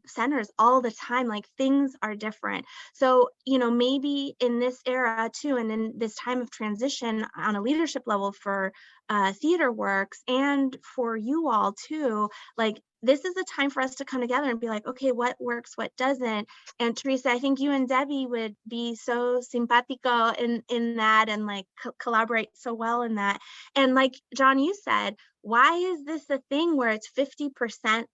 centers all the time. Like, things are different. So, maybe in this era too, and in this time of transition on a leadership level for Theater Works and for you all too, like, this is a time for us to come together and be like, okay, what works, what doesn't? And Teresa, I think you and Debbie would be so simpatico in that, and like collaborate so well in that. And like John, you said, why is this a thing where it's 50%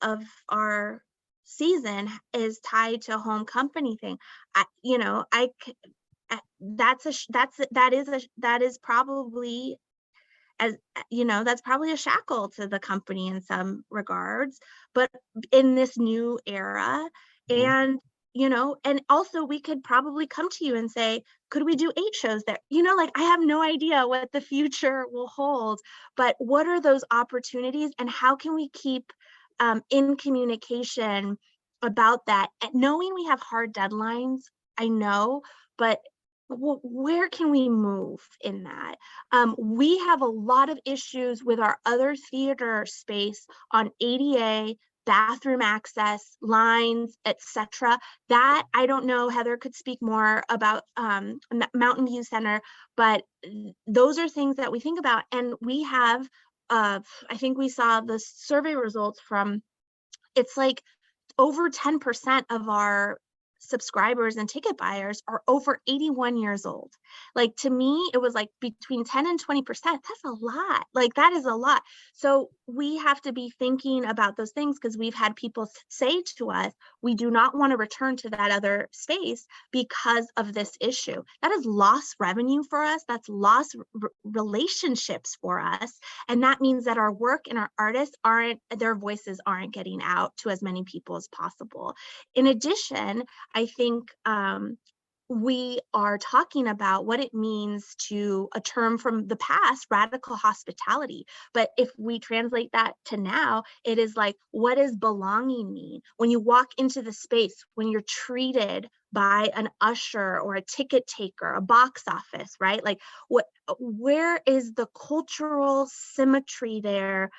of our season is tied to a home company thing? That is probably, as that's probably a shackle to the company in some regards, but in this new era. And and also we could probably come to you and say, could we do 8 shows there? Like, I have no idea what the future will hold, but what are those opportunities, and how can we keep in communication about that, and knowing we have hard deadlines, I know, but where can we move in that? We have a lot of issues with our other theater space on ADA, bathroom access, lines, etc. That, I don't know, Heather could speak more about Mountain View Center, but those are things that we think about. And we have, I think we saw the survey results from, it's like over 10% of our subscribers and ticket buyers are over 81 years old. Like, to me, it was like between 10 and 20%. That's a lot. Like, that is a lot. So we have to be thinking about those things, because we've had people say to us, we do not want to return to that other space because of this issue. That is lost revenue for us. That's lost relationships for us. And that means that our work and our artists their voices aren't getting out to as many people as possible. In addition, I think we are talking about what it means to a term from the past, radical hospitality. But if we translate that to now, it is like, what does belonging mean? When you walk into the space, when you're treated by an usher or a ticket taker, a box office, right? Like, where is the cultural symmetry there?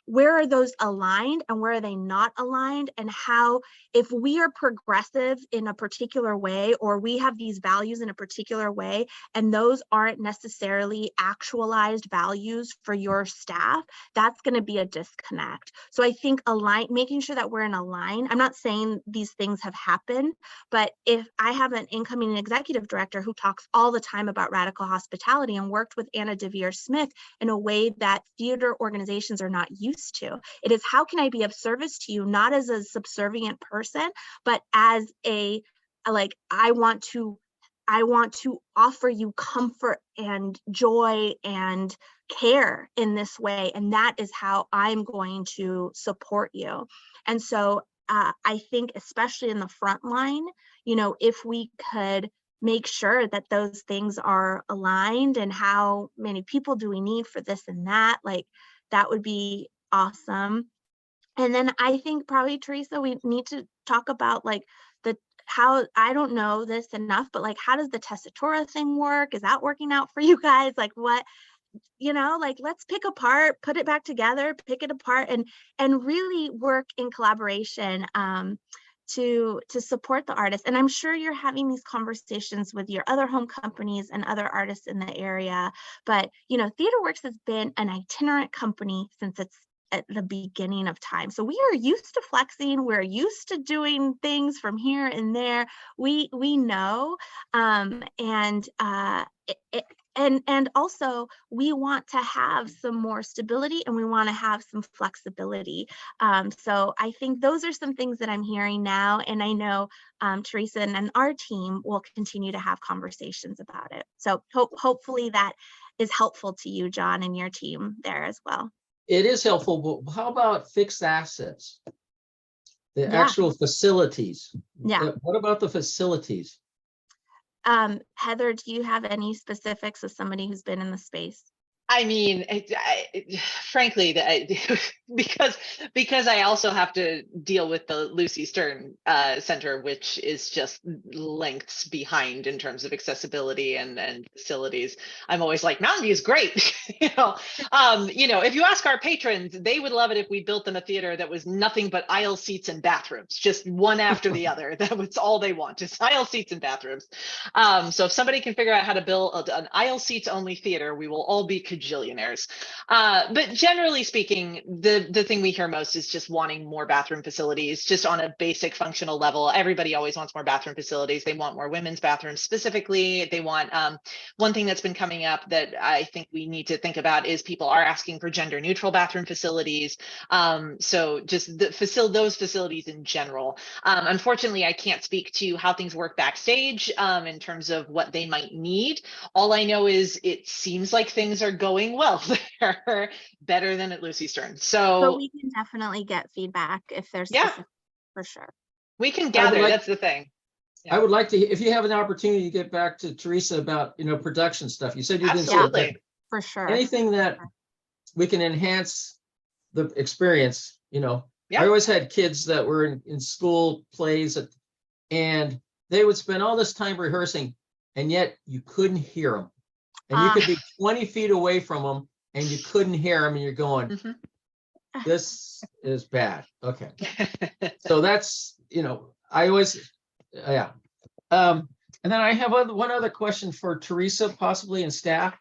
Where are those aligned and where are they not aligned? And how, if we are progressive in a particular way, or we have these values in a particular way, and those aren't necessarily actualized values for your staff, that's going to be a disconnect. So I think making sure that we're in a line. I'm not saying these things have happened, but if I have an incoming executive director who talks all the time about radical hospitality and worked with Anna Deavere Smith in a way that theater organizations are not used to, it is, how can I be of service to you, not as a subservient person, but as I want to I want to offer you comfort and joy and care in this way. And that is how I'm going to support you. And so I think, especially in the front line, you know, if we could make sure that those things are aligned, and how many people do we need for this and that, like, that would be awesome. And then I think probably, Teresa, we need to talk about like how, I don't know this enough, but like, how does the Tessitura thing work? Is that working out for you guys? Like, what, you know, like, let's pick apart, put it back together, pick it apart, and really work in collaboration to support the artists. And I'm sure you're having these conversations with your other home companies and other artists in the area. But, you know, TheaterWorks has been an itinerant company since it's at the beginning of time. So we are used to flexing. We're used to doing things from here and there. We know, and also we want to have some more stability, and we want to have some flexibility. So I think those are some things that I'm hearing now, and I know Teresa and our team will continue to have conversations about it. So hopefully that is helpful to you, John, and your team there as well. It is helpful, but how about fixed assets? The Yeah. actual facilities. Yeah. What about the facilities? Heather, do you have any specifics as somebody who's been in the space? I mean, frankly, because I also have to deal with the Lucy Stern Center, which is just lengths behind in terms of accessibility and facilities. I'm always like, Mountain View is great. You know, if you ask our patrons, they would love it if we built them a theater that was nothing but aisle seats and bathrooms, just one after the other. That was all they want, is aisle seats and bathrooms. So if somebody can figure out how to build an aisle seats only theater, we will all be cajillionaires. But generally speaking, the thing we hear most is just wanting more bathroom facilities, just on a basic functional level. Everybody always wants more bathroom facilities. They want more women's bathrooms specifically. They want, one thing that's been coming up that I think we need to think about is people are asking for gender neutral bathroom facilities. So just those facilities in general. Unfortunately, I can't speak to how things work backstage in terms of what they might need. All I know is it seems like things are going well there, better than at Lucy Stern. But So we can definitely get feedback if there's yeah, specific, for sure. we can gather. That's the thing. I would like to, if you have an opportunity to get back to Teresa about, production stuff. You said you didn't see it, but Absolutely. For sure. anything that we can enhance the experience, Yeah. I always had kids that were in school plays and they would spend all this time rehearsing, and yet you couldn't hear them. And you could be 20 feet away from them and you couldn't hear them, and you're going, Mhm. this is bad. Okay. So that's, I always, yeah. And then I have one other question for Teresa, possibly, and staff.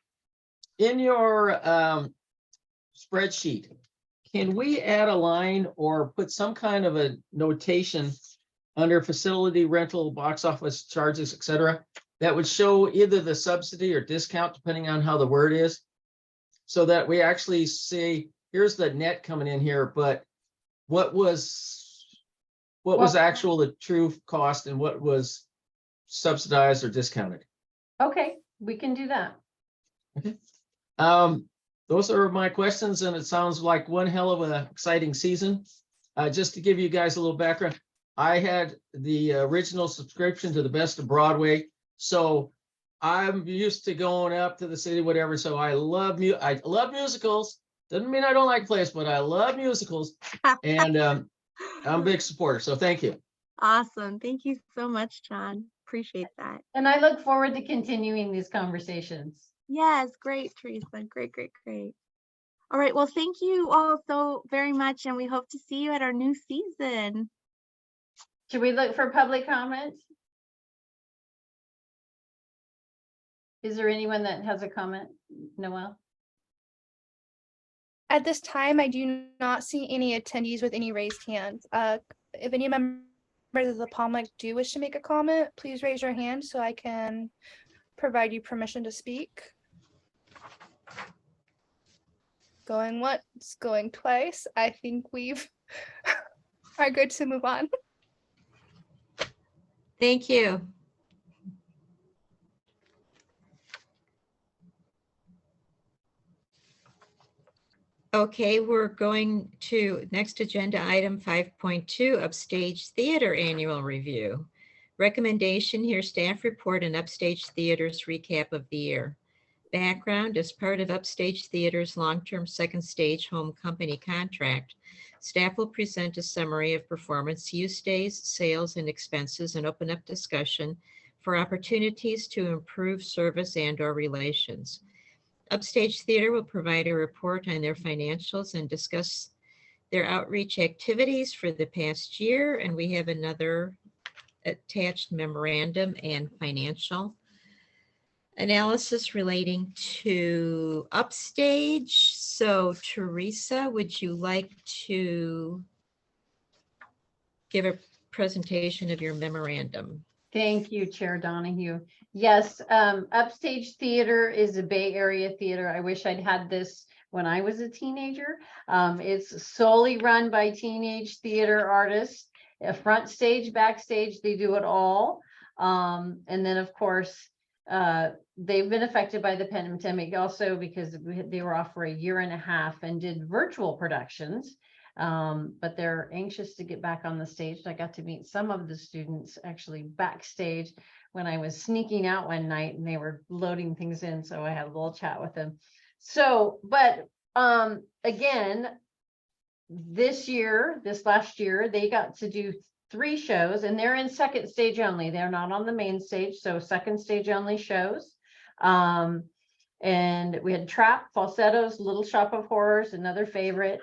In your spreadsheet, can we add a line or put some kind of a notation under facility rental, box office charges, et cetera, that would show either the subsidy or discount, depending on how the word is, so that we actually see, here's the net coming in here, but what was actual, the true cost, and what was subsidized or discounted? Okay, we can do that. Okay. Those are my questions, and it sounds like one hell of an exciting season. Just to give you guys a little background, I had the original subscription to the Best of Broadway, so I'm used to going up to the city, whatever. So I love musicals. Doesn't mean I don't like plays, but I love musicals, and I'm a big supporter. So thank you. Awesome. Thank you so much, John. Appreciate that. And I look forward to continuing these conversations. Yes, great, Teresa. Great, great, great. All right. Well, thank you all so very much, and we hope to see you at our new season. Should we look for public comment? Is there anyone that has a comment, Noelle? At this time, I do not see any attendees with any raised hands. If any members of the public do wish to make a comment, please raise your hand so I can provide you permission to speak. Going once, going twice. I think we've are good to move on. Thank you. Okay, we're going to next agenda item 5.2, Upstage Theater Annual Review. Recommendation here, staff report and Upstage Theater's recap of the year. Background, as part of Upstage Theater's long-term second stage home company contract, staff will present a summary of performance, use days, sales, and expenses, and open up discussion for opportunities to improve service and/or relations. Upstage Theater will provide a report on their financials and discuss their outreach activities for the past year. And we have another attached memorandum and financial analysis relating to Upstage. So Teresa, would you like to give a presentation of your memorandum? Thank you, Chair Donahue. Yes, Upstage Theater is a Bay Area theater. I wish I'd had this when I was a teenager. It's solely run by teenage theater artists, a front stage, backstage, they do it all. And then, of course, they've been affected by the pandemic also because they were off for a year and a half and did virtual productions. But they're anxious to get back on the stage. I got to meet some of the students actually backstage when I was sneaking out one night and they were loading things in. So I had a little chat with them. So, but again, this last year, they got to do 3 shows and they're in second stage only. They're not on the main stage. So second stage only shows. And we had Trap, Falsettos, Little Shop of Horrors, another favorite.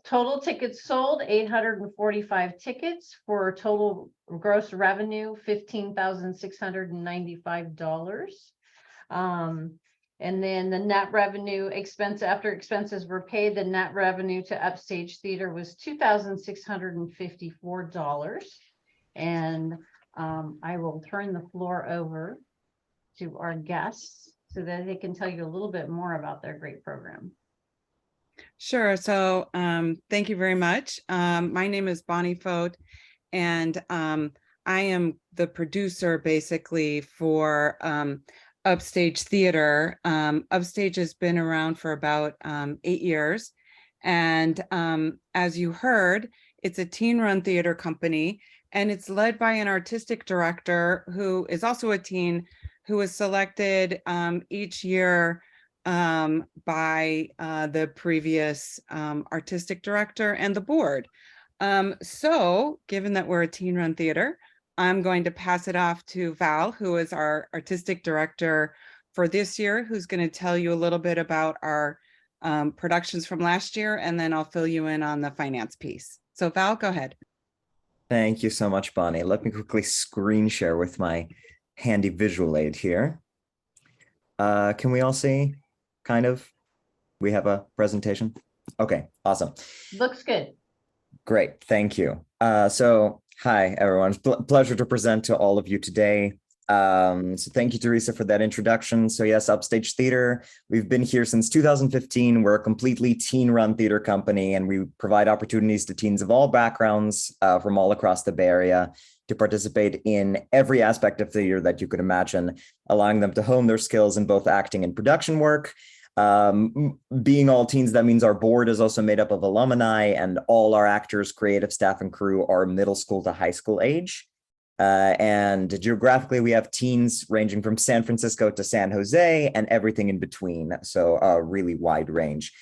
Total tickets sold 845 tickets for total gross revenue $15,695. And then the net revenue expense after expenses were paid, the net revenue to Upstage Theater was $2,654. And I will turn the floor over to our guests so that they can tell you a little bit more about their great program. Sure. So thank you very much. My name is Bonnie Fote, and I am the producer basically for Upstage Theater. Upstage has been around for about 8 years. And as you heard, it's a teen-run theater company, and it's led by an artistic director who is also a teen, who is selected each year by the previous artistic director and the board. So given that we're a teen-run theater, I'm going to pass it off to Val, who is our artistic director for this year, who's going to tell you a little bit about our productions from last year, and then I'll fill you in on the finance piece. So Val, go ahead. Thank you so much, Bonnie. Let me quickly screen share with my handy visual aid here. Can we all see? Kind of. We have a presentation. Okay, awesome. Looks good. Great, thank you. So hi, everyone. Pleasure to present to all of you today. So thank you, Teresa, for that introduction. So yes, Upstage Theater, we've been here since 2015. We're a completely teen-run theater company, and we provide opportunities to teens of all backgrounds from all across the Bay Area to participate in every aspect of theater that you could imagine, allowing them to hone their skills in both acting and production work. Being all teens, that means our board is also made up of alumni, and all our actors, creative staff, and crew are middle school to high school age. And geographically, we have teens ranging from San Francisco to San Jose and everything in between. So a really wide range.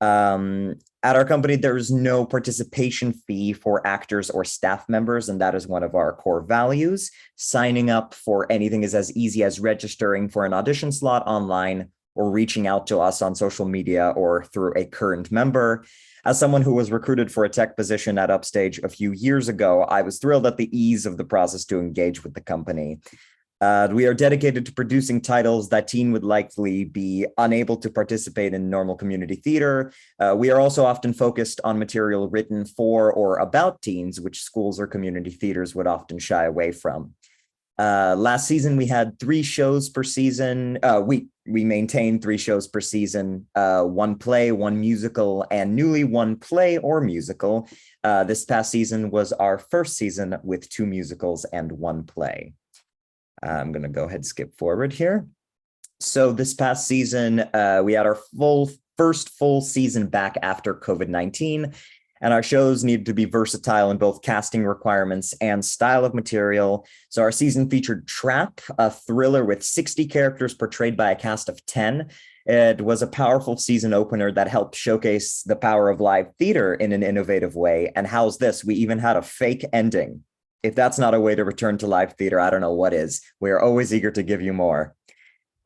At our company, there is no participation fee for actors or staff members, and that is one of our core values. Signing up for anything is as easy as registering for an audition slot online or reaching out to us on social media or through a current member. As someone who was recruited for a tech position at Upstage a few years ago, I was thrilled at the ease of the process to engage with the company. We are dedicated to producing titles that teen would likely be unable to participate in normal community theater. We are also often focused on material written for or about teens, which schools or community theaters would often shy away from. Last season, we had 3 shows per season. We maintained 3 shows per season, 1 play, 1 musical, and newly 1 play or musical. This past season was our first season with 2 musicals and 1 play. I'm going to go ahead and skip forward here. So this past season, we had our first full season back after COVID-19. And our shows needed to be versatile in both casting requirements and style of material. So our season featured Trap, a thriller with 60 characters portrayed by a cast of 10. It was a powerful season opener that helped showcase the power of live theater in an innovative way. And how's this? We even had a fake ending. If that's not a way to return to live theater, I don't know what is. We are always eager to give you more.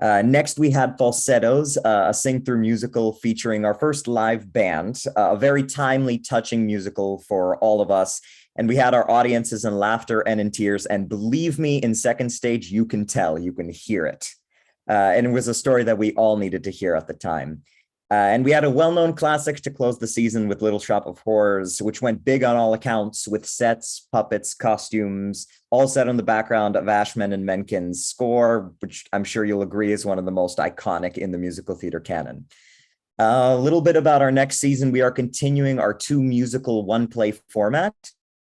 Next, we had Falsettos, a sing-through musical featuring our first live band, a very timely, touching musical for all of us. And we had our audiences in laughter and in tears. And believe me, in second stage, you can tell, you can hear it. And it was a story that we all needed to hear at the time. And we had a well-known classic to close the season with Little Shop of Horrors, which went big on all accounts with sets, puppets, costumes, all set on the background of Ashman and Menken's score, which I'm sure you'll agree is one of the most iconic in the musical theater canon. A little bit about our next season. We are continuing our 2 musical 1-play format.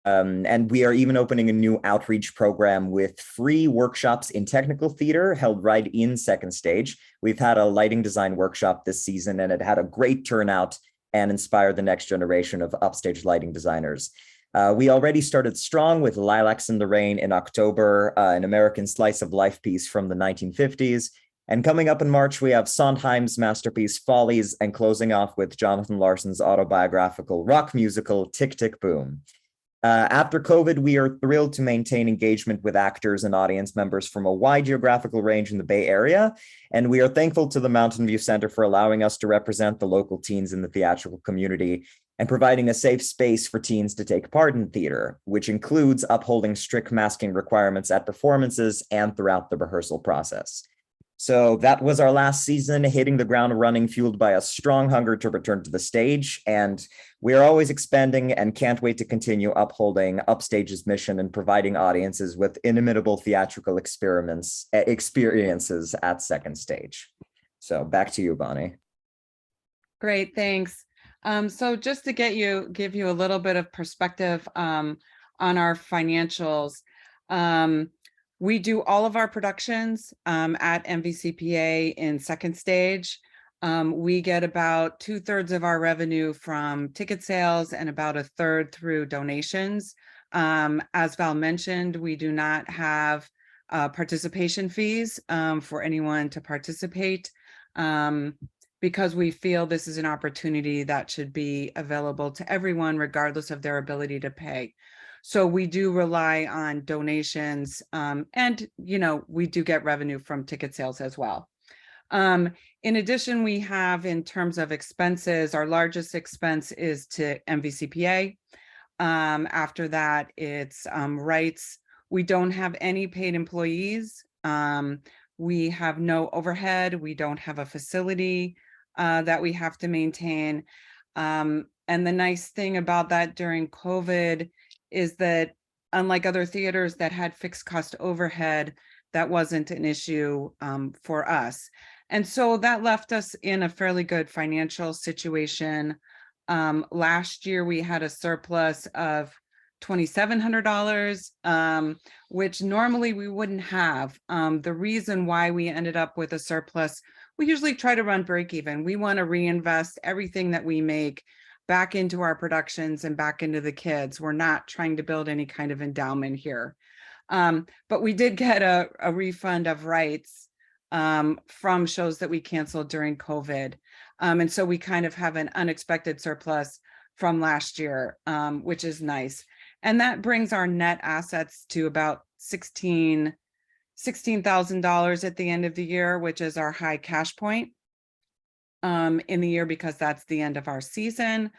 And we are even opening a new outreach program with free workshops in technical theater held right in second stage. We've had a lighting design workshop this season, and it had a great turnout and inspired the next generation of upstage lighting designers. We already started strong with Lilacs in the Rain in October, an American slice of life piece from the 1950s. And coming up in March, we have Sondheim's masterpiece Follies, and closing off with Jonathan Larson's autobiographical rock musical Tick, Tick, Boom. After COVID, we are thrilled to maintain engagement with actors and audience members from a wide geographical range in the Bay Area, and we are thankful to the Mountain View Center for allowing us to represent the local teens in the theatrical community and providing a safe space for teens to take part in theater, which includes upholding strict masking requirements at performances and throughout the rehearsal process. So that was our last season, hitting the ground running, fueled by a strong hunger to return to the stage. And we are always expanding and can't wait to continue upholding Upstage's mission and providing audiences with inimitable theatrical experiences at second stage. So back to you, Bonnie. Great, thanks. So just to give you a little bit of perspective on our financials. We do all of our productions at MVCPA in second stage. We get about 2/3 of our revenue from ticket sales and about 1/3 through donations. As Val mentioned, we do not have participation fees for anyone to participate because we feel this is an opportunity that should be available to everyone regardless of their ability to pay. So we do rely on donations and, we do get revenue from ticket sales as well. In addition, we have, in terms of expenses, our largest expense is to MVCPA. After that, it's rights. We don't have any paid employees. We have no overhead. We don't have a facility that we have to maintain. And the nice thing about that during COVID is that, unlike other theaters that had fixed cost overhead, that wasn't an issue for us. And so that left us in a fairly good financial situation. Last year, we had a surplus of $2,700, which normally we wouldn't have. The reason why we ended up with a surplus, we usually try to run break even. We want to reinvest everything that we make back into our productions and back into the kids. We're not trying to build any kind of endowment here. But we did get a refund of rights from shows that we canceled during COVID. And so we kind of have an unexpected surplus from last year, which is nice. And that brings our net assets to about $16,000 at the end of the year, which is our high cash point in the year, because that's the end of our season.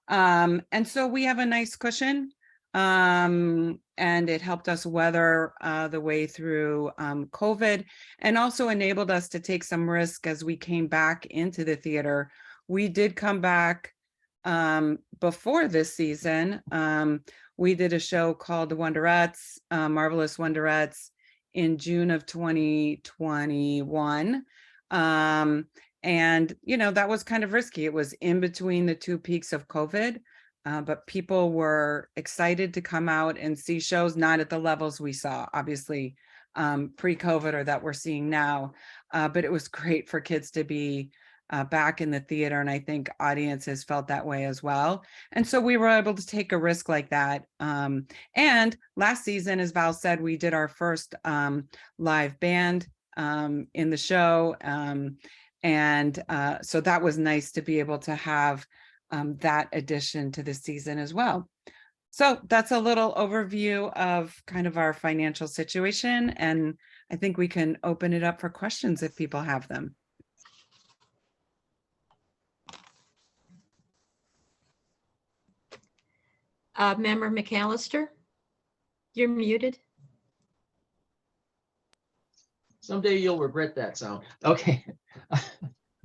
And so we have a nice cushion, and it helped us weather the way through COVID, and also enabled us to take some risk as we came back into the theater. We did come back before this season. We did a show called The Wonderettes, Marvelous Wonderettes, in June of 2021. And, that was kind of risky. It was in between the two peaks of COVID, but people were excited to come out and see shows, not at the levels we saw, obviously, pre-COVID or that we're seeing now. But it was great for kids to be back in the theater, and I think audiences felt that way as well. And so we were able to take a risk like that. And last season, as Val said, we did our first live band in the show. So that was nice to be able to have that addition to the season as well. So that's a little overview of kind of our financial situation, and I think we can open it up for questions if people have them. Member McAllister, you're muted. Someday you'll regret that sound. Okay.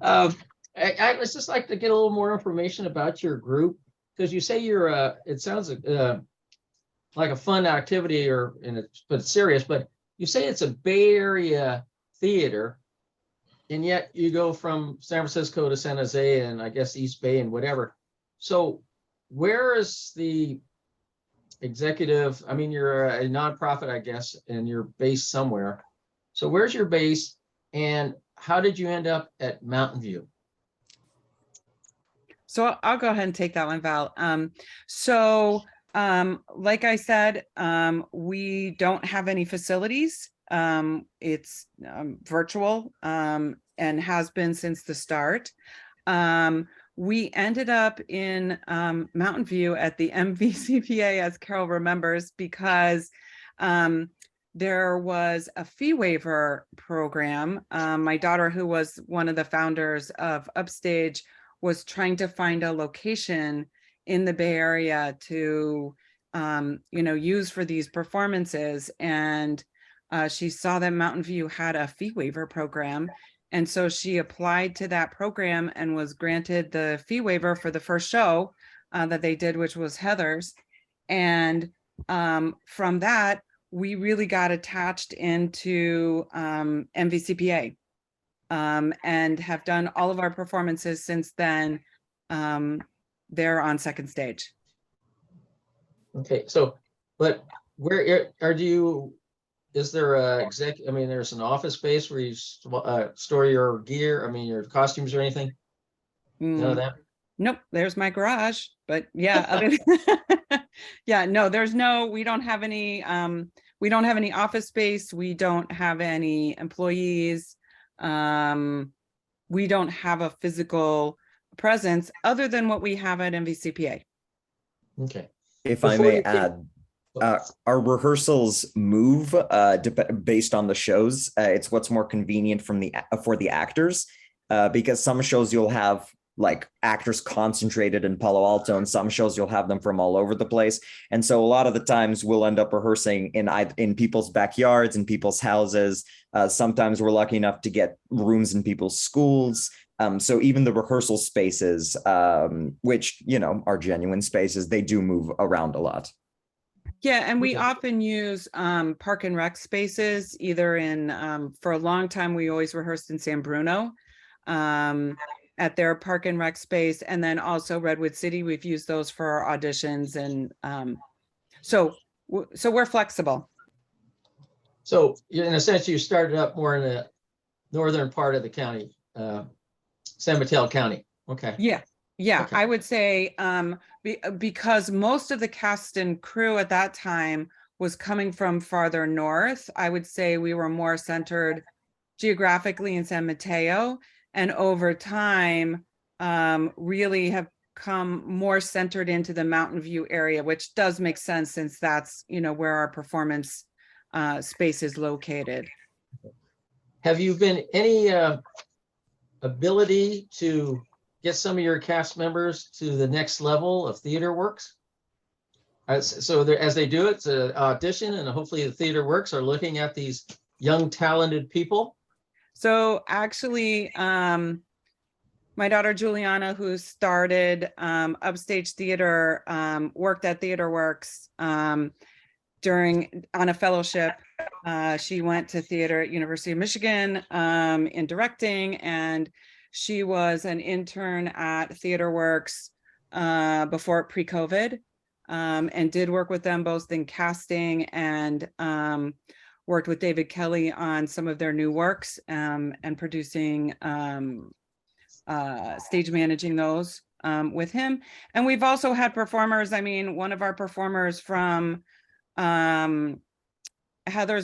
I would just like to get a little more information about your group, because you say you're it sounds like a fun activity but it's serious, but you say it's a Bay Area theater, and yet you go from San Francisco to San Jose and I guess East Bay and whatever. So where is the executive? I mean, you're a nonprofit, I guess, and you're based somewhere. So where's your base, and how did you end up at Mountain View? So I'll go ahead and take that one, Val. Like I said, we don't have any facilities. It's virtual and has been since the start. We ended up in Mountain View at the MVCPA, as Carol remembers, because there was a fee waiver program. My daughter, who was one of the founders of Upstage, was trying to find a location in the Bay Area to, use for these performances. And she saw that Mountain View had a fee waiver program. And so she applied to that program and was granted the fee waiver for the first show that they did, which was Heather's. And from that, we really got attached into MVCPA and have done all of our performances since then. They're on second stage. Okay, so, but where is there a there's an office space where you store your gear? I mean, your costumes or anything? You know that? Nope, there's my garage, but yeah, we don't have any office space. We don't have any employees. We don't have a physical presence other than what we have at MVCPA. Okay. If I may add, our rehearsals move based on the shows. It's what's more convenient for the actors, because some shows you'll have like actors concentrated in Palo Alto, and some shows you'll have them from all over the place. And so a lot of the times we'll end up rehearsing in people's backyards, in people's houses. Sometimes we're lucky enough to get rooms in people's schools. So even the rehearsal spaces, which, are genuine spaces, they do move around a lot. Yeah, and we often use park and rec spaces, either for a long time, we always rehearsed in San Bruno at their park and rec space. And then also Redwood City, we've used those for our auditions. And so we're flexible. So in a sense, you started up more in the northern part of the county, San Mateo County. Okay. Yeah. Okay. I would say because most of the cast and crew at that time was coming from farther north, I would say we were more centered geographically in San Mateo, and over time really have come more centered into the Mountain View area, which does make sense since that's where our performance space is located. Have you been any ability to get some of your cast members to the next level of Theater Works? So as they do it, it's an audition, and hopefully the Theater Works are looking at these young, talented people. So actually, my daughter Juliana, who started Upstage Theater, worked at Theater Works on a fellowship. She went to theater at University of Michigan in directing, and she was an intern at Theater Works before pre-COVID, and did work with them both in casting and worked with David Kelly on some of their new works and producing stage managing those with him. And we've also had performers. I mean, one of our performers from Heather's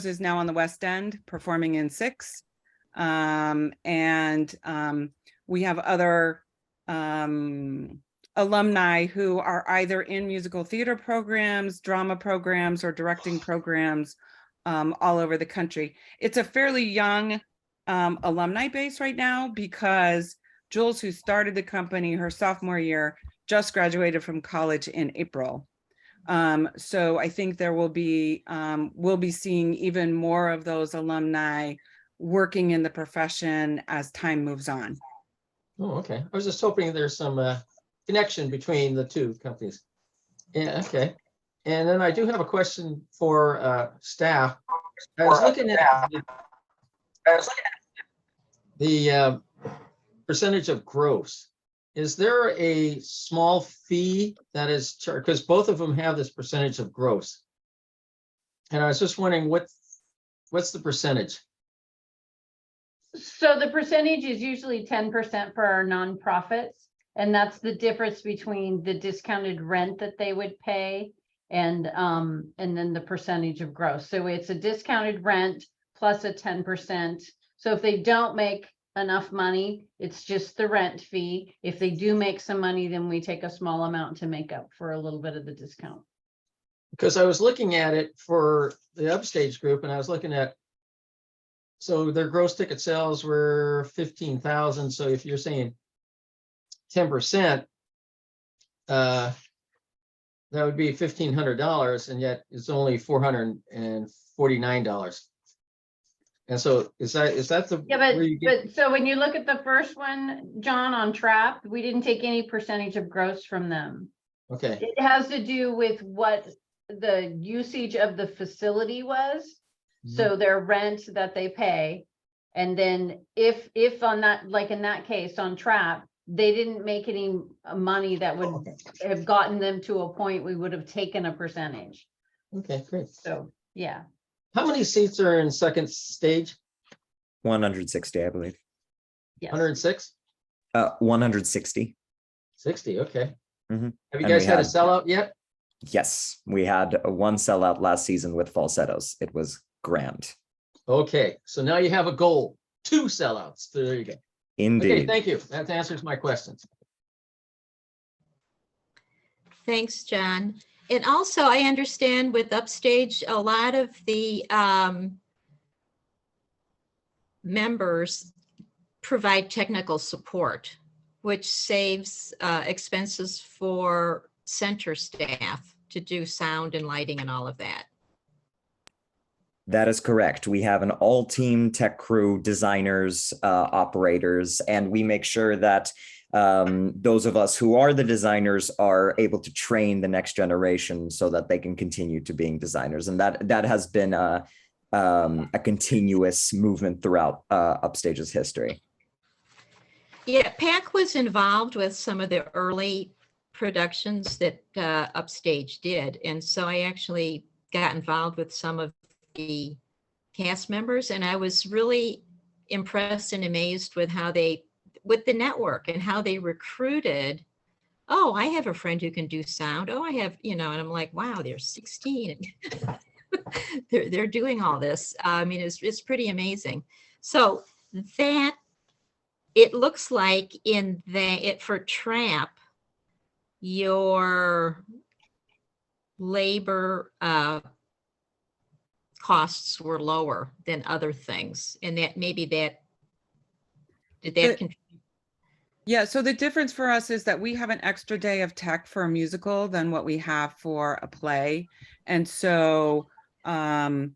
is now on the West End performing in Six. We have other alumni who are either in musical theater programs, drama programs, or directing programs all over the country. It's a fairly young alumni base right now because Jules, who started the company her sophomore year, just graduated from college in April. So I think there will be, we'll be seeing even more of those alumni working in the profession as time moves on. Oh, okay. I was just hoping there's some connection between the two companies. Yeah, okay. And then I do have a question for staff. I was looking at the percentage of gross. Is there a small fee that is charged? Because both of them have this percentage of gross. And I was just wondering what's the percentage? So the percentage is usually 10% for our nonprofits. And that's the difference between the discounted rent that they would pay and then the percentage of gross. So it's a discounted rent plus a 10%. So if they don't make enough money, it's just the rent fee. If they do make some money, then we take a small amount to make up for a little bit of the discount. Because I was looking at it for the Upstage group and I was looking at, so their gross ticket sales were 15,000. So if you're saying 10%, that would be $1,500, and yet it's only $449. And so is that the Yeah, where you get, but so when you look at the first one, John, on Trap, we didn't take any percentage of gross from them. okay, It has to do with what the usage of the facility was. So their rent that they pay. And then if on that, like in that case on Trap, they didn't make any money that would have gotten them to a point we would have taken a percentage. okay, great. So, yeah. How many seats are in second stage? 160, I believe. Yes. 106? 160. 60, okay. Mhm. Have you And guys we had a had- sellout yet? Yes, we had one sellout last season with falsettos. It was grand. Okay, so now you have a goal, 2 sellouts. So there you go. Okay, Indeed. thank you. That answers my questions. Thanks, John. And also, I understand with Upstage, a lot of the members provide technical support, which saves expenses for center staff to do sound and lighting and all of that. That is correct. We have an all-team tech crew, designers, operators, and we make sure that those of us who are the designers are able to train the next generation so that they can continue to being designers. And that has been a continuous movement throughout Upstage's history. Yeah, PAC was involved with some of the early productions that Upstage did. And so I actually got involved with some of the cast members, and I was really impressed and amazed with how with the network and how they recruited. Oh, I have a friend who can do sound. Oh, I have, and I'm like, wow, they're 16. they're doing all this. I mean, it's pretty amazing. So that it looks like for Trap, your labor costs were lower than other things, and that maybe did that contribute? Yeah, so the difference for us is that we have an extra day of tech for a musical than what we have for a play. And so, our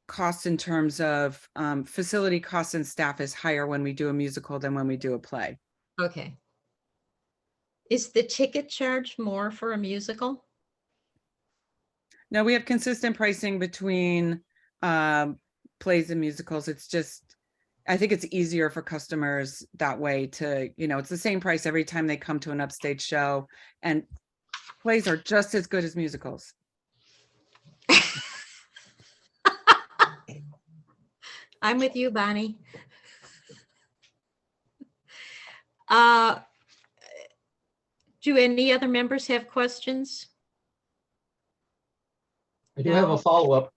costs in terms of facility costs and staff is higher when we do a musical than when we do a play. Okay. Is the ticket charge more for a musical? No, we have consistent pricing between plays and musicals. It's just, I think it's easier for customers that way to, it's the same price every time they come to an Upstage show, and plays are just as good as musicals. I'm with you, Bonnie. Uh, Do any other members have questions? I do have a No. follow-up.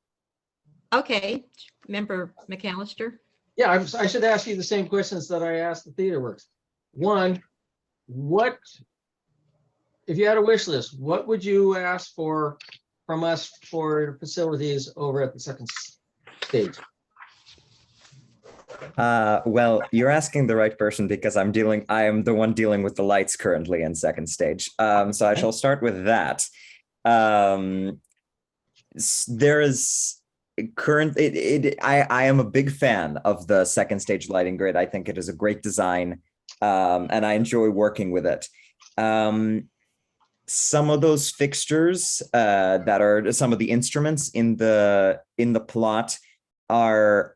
Okay, Member McAllister? Yeah, I should ask you the same questions that I asked the TheaterWorks. One, what, if you had a wish list, what would you ask for from us for facilities over at the second stage? Well, you're asking the right person because I am the one dealing with the lights currently in second stage. So I shall start with that. There is I am a big fan of the second stage lighting grid. I think it is a great design, and I enjoy working with it. Some of those fixtures that are some of the instruments in the plot are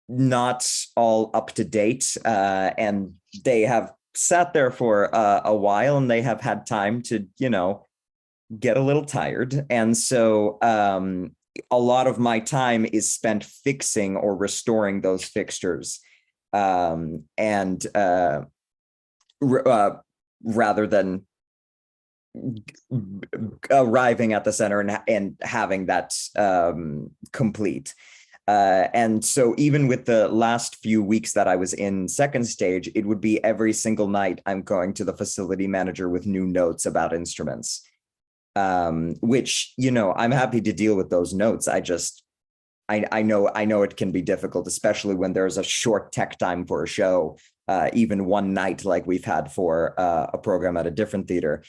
not all up to date, and they have sat there for a while, and they have had time to, get a little tired. And so a lot of my time is spent fixing or restoring those fixtures, and rather than arriving at the center and having that complete. And so even with the last few weeks that I was in second stage, it would be every single night I'm going to the facility manager with new notes about instruments, which, I'm happy to deal with those notes. I know it can be difficult, especially when there's a short tech time for a show, even one night like we've had for a program at a different theater.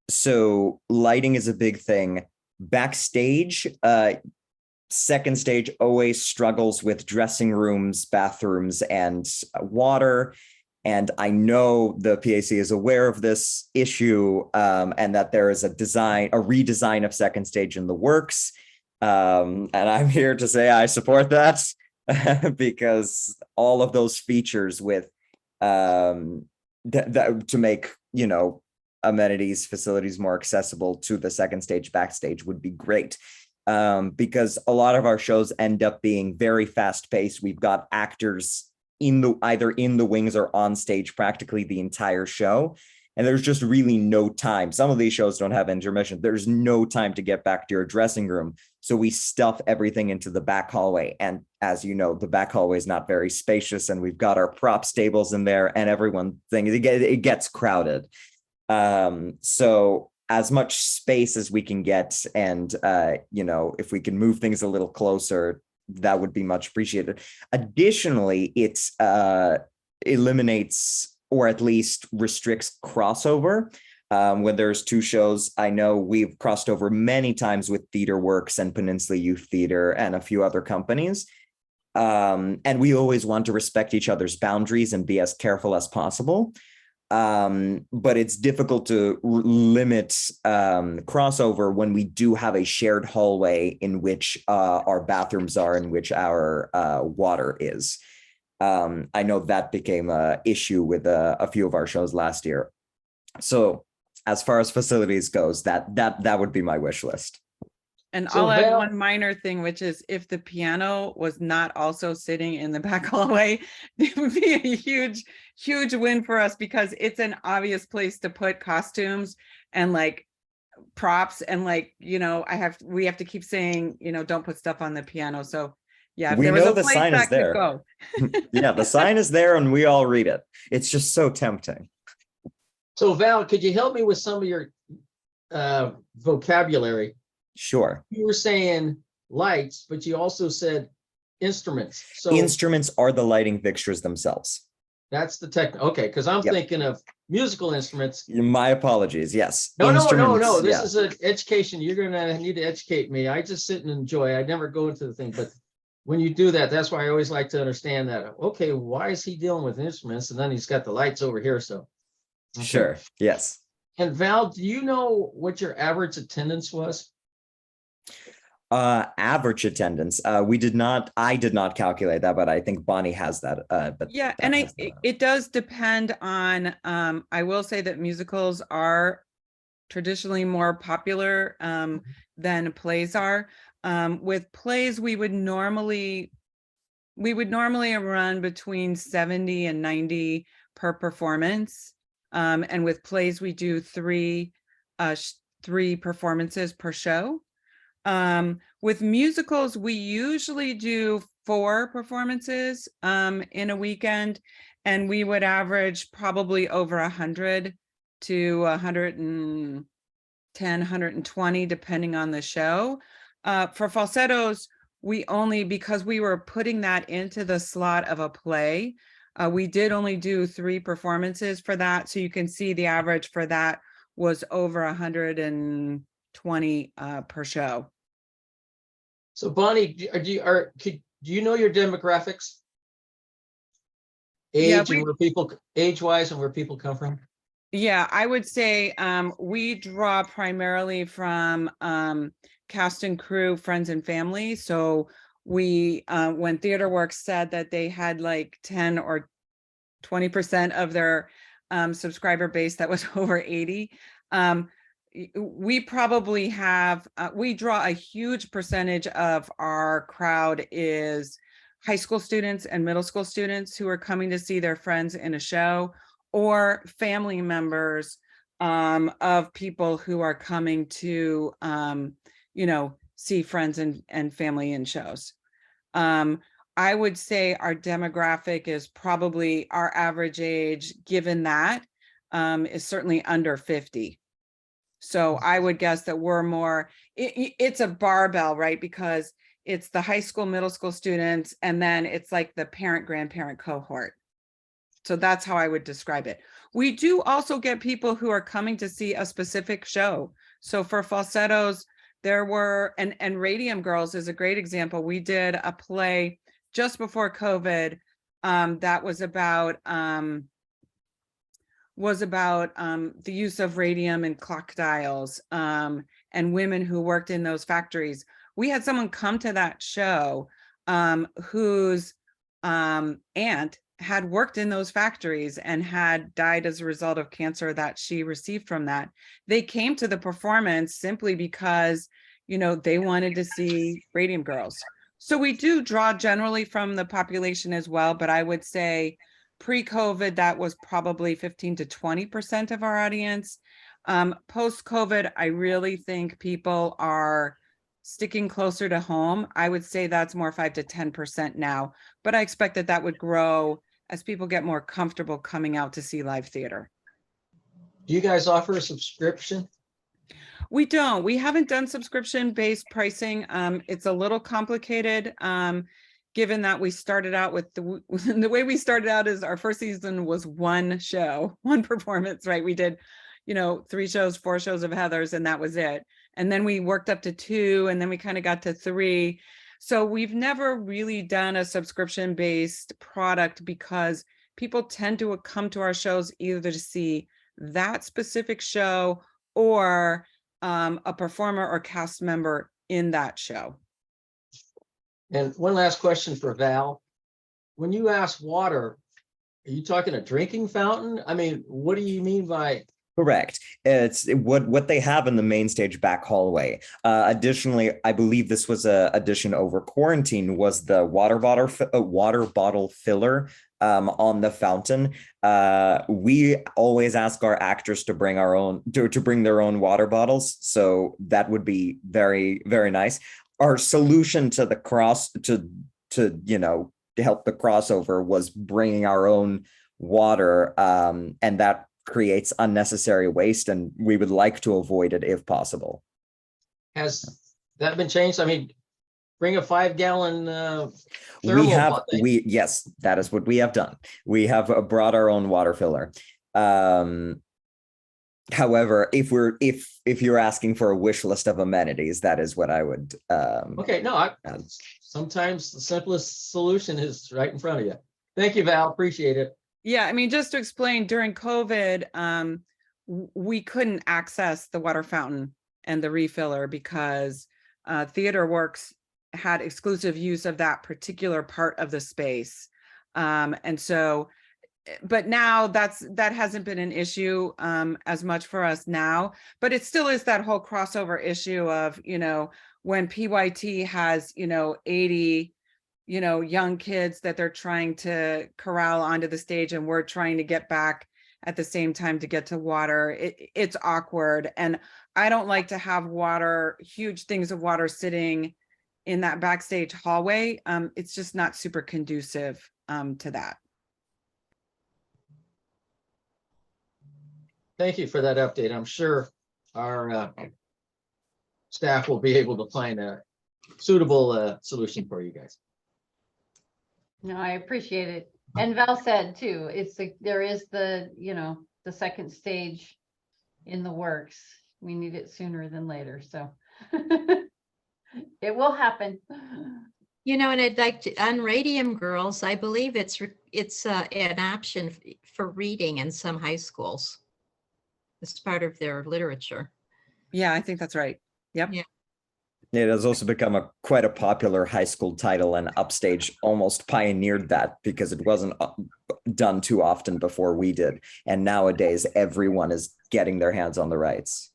So lighting is a big thing. Backstage, second stage always struggles with dressing rooms, bathrooms, and water. And I know the PAC is aware of this issue, and that there is a redesign of second stage in the works. And I'm here to say I support that because all of those features with to make, amenities, facilities more accessible to the second stage backstage would be great. Because a lot of our shows end up being very fast paced. We've got actors either in the wings or on stage practically the entire show. And there's just really no time. Some of these shows don't have intermission. There's no time to get back to your dressing room. So we stuff everything into the back hallway. And as you know, the back hallway is not very spacious, and we've got our props tables in there, and it gets crowded. So as much space as we can get, and if we can move things a little closer, that would be much appreciated. Additionally, it eliminates or at least restricts crossover. When there's two shows, I know we've crossed over many times with TheaterWorks and Peninsula Youth Theater and a few other companies. And we always want to respect each other's boundaries and be as careful as possible. But it's difficult to limit crossover when we do have a shared hallway in which our bathrooms are, in which our water is. I know that became an issue with a few of our shows last year. So as far as facilities goes, that would be my wish list. And So I'll add Val- one minor thing, which is if the piano was not also sitting in the back hallway, it would be a huge, huge win for us, because it's an obvious place to put costumes and like props, and like, we have to keep saying, don't put stuff on the piano. So yeah, if We there was know a the place sign is that could there. go. Yeah, the sign is there and we all read it. It's just so tempting. So Val, could you help me with some of your vocabulary? Sure. You were saying lights, but you also said instruments. So Instruments are the lighting fixtures themselves. that's the tech. Okay, because I'm Yep. thinking of musical instruments. My apologies. Yes. No. Instruments, This yeah. is an education. You're gonna need to educate me. I just sit and enjoy. I never go into the thing, but when you do that, that's why I always like to understand that. Okay, why is he dealing with instruments? And then he's got the lights over here. So okay. Sure. Yes. And Val, do you know what your average attendance was? Average attendance. I did not calculate that, but I think Bonnie has that. But Yeah, that and has that. it does depend on, I will say that musicals are traditionally more popular than plays are. With plays, we would normally we would normally run between 70 and 90 per performance. And with plays, we do three performances per show. With musicals, we usually do 4 performances in a weekend, and we would average probably over 100 to 110, 120, depending on the show. For falsettos, we only, because we were putting that into the slot of a play, we did only do 3 performances for that. So you can see the average for that was over 120 per show. So Bonnie, do you know your demographics? Yeah, Age and where people, age-wise, and where people come from? Yeah, I would say we draw primarily from cast and crew, friends and family. So we, when TheaterWorks said that they had like 10 or 20% of their subscriber base that was over 80, we probably have, we draw a huge percentage of our crowd is high school students and middle school students who are coming to see their friends in a show, or family members of people who are coming to, you know, see friends and family in shows. I would say our demographic is probably, our average age, given that, is certainly under 50. So I would guess that we're more, it's a barbell, right? Because it's the high school, middle school students, and then it's like the parent, grandparent cohort. So that's how I would describe it. We do also get people who are coming to see a specific show. So for falsettos, there were, and Radium Girls is a great example. We did a play just before COVID that was about the use of radium in clock dials and women who worked in those factories. We had someone come to that show whose aunt had worked in those factories and had died as a result of cancer that she received from that. They came to the performance simply because, you know, they wanted to see Radium Girls. So we do draw generally from the population as well, but I would say pre-COVID, that was probably 15 to 20% of our audience. Post-COVID, I really think people are sticking closer to home. I would say that's more 5 to 10% now, but I expect that that would grow as people get more comfortable coming out to see live theater. Do you guys offer a subscription? We don't. We haven't done subscription-based pricing. It's a little complicated, given that we started out with the way we started out is our first season was 1 show, 1 performance, right? We did, you know, 3 shows, 4 shows of Heathers, and that was it. And then we worked up to 2, and then we kind of got to 3. So we've never really done a subscription-based product because people tend to come to our shows either to see that specific show or a performer or cast member in that show. And one last question for Val. When you ask water, are you talking a drinking fountain? I mean, what do you mean by? Correct. It's what they have in the main stage back hallway. Additionally, I believe this was a addition over quarantine, was the water bottle filler on the fountain. We always ask our actors to bring our own to bring their own water bottles, so that would be very, very nice. Our solution to the you know, to help the crossover was bringing our own water, and that creates unnecessary waste, and we would like to avoid it if possible. Has that been changed? I mean, bring a 5-gallon yes, that is what we have done. We have brought our own water filler. However, if you're asking for a wish list of amenities, that is what I would. Okay, no, sometimes the simplest solution is right in front of you. Thank you, Val. Appreciate it. Yeah, I mean, just to explain, during COVID, we couldn't access the water fountain and the refiller because TheaterWorks had exclusive use of that particular part of the space. And so, but now that hasn't been an issue as much for us now, but it still is that whole crossover issue of, you know, when PYT has, you know, 80 you know, young kids that they're trying to corral onto the stage, and we're trying to get back at the same time to get to water. It's awkward. And I don't like to have water, huge things of water sitting in that backstage hallway. It's just not super conducive to that. Thank you for that update. I'm sure our staff will be able to find a suitable solution for you guys. No, I appreciate it. And Val said too, there is the, you know, the second stage in the works. We need it sooner than later, so it will happen. You know, and I'd like to, on Radium Girls, I believe it's an option for reading in some high schools. It's part of their literature. Yeah, I think that's right. Yep. Yeah. It has also become quite a popular high school title, and Upstage almost pioneered that because it wasn't done too often before we did. And nowadays, everyone is getting their hands on the rights.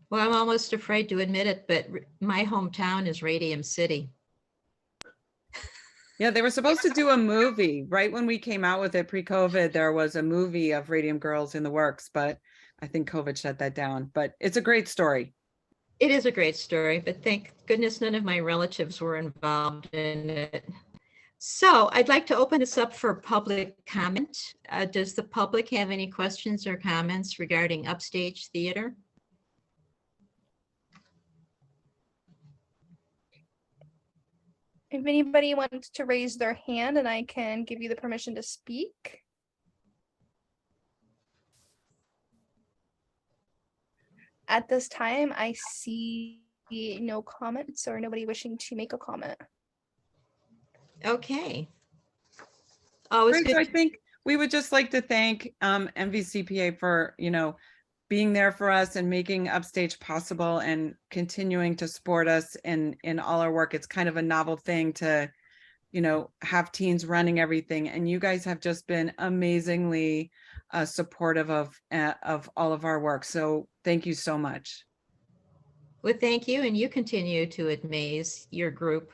Well, I'm almost afraid to admit it, but my hometown is Radium City. Yeah, they were supposed to do a movie right when we came out with it pre-COVID. There was a movie of Radium Girls in the works, but I think COVID shut that down. But it's a great story. It is a great story, but thank goodness none of my relatives were involved in it. So I'd like to open this up for public comment. Does the public have any questions or comments regarding Upstage Theater? If anybody wants to raise their hand, and I can give you the permission to speak. At this time, I see no comments or nobody wishing to make a comment. Okay. Oh, it's Great. So I good. think we would just like to thank MVCPA for, you know, being there for us and making Upstage possible and continuing to support us in all our work. It's kind of a novel thing to, you know, have teens running everything. And you guys have just been amazingly supportive of all of our work. So thank you so much. Well, thank you. And you continue to amaze your group.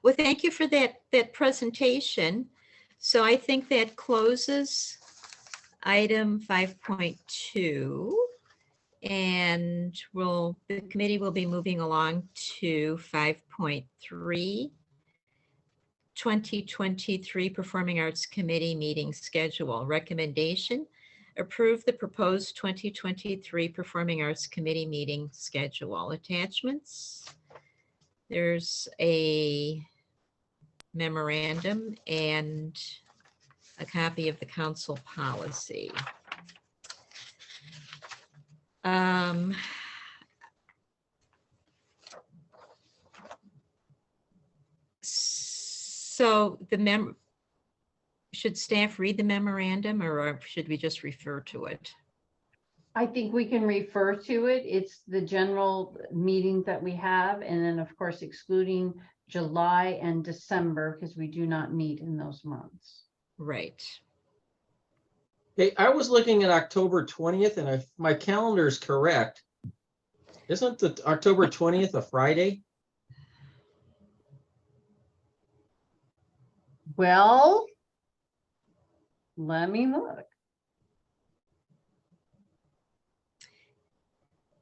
Well, thank you for that presentation. So I think that closes item 5.2. And the committee will be moving along to 5.3. 2023 Performing Arts Committee meeting schedule. Recommendation: approve the proposed 2023 Performing Arts Committee meeting schedule. Attachments: there's a memorandum and a copy of the council policy. So should staff read the memorandum, or should we just refer to it? I think we can refer to it. It's the general meetings that we have, and then of course excluding July and December because we do not meet in those months. Right. Hey, I was looking at October 20th, and if my calendar is correct, isn't the October 20th a Friday? Well, let me look.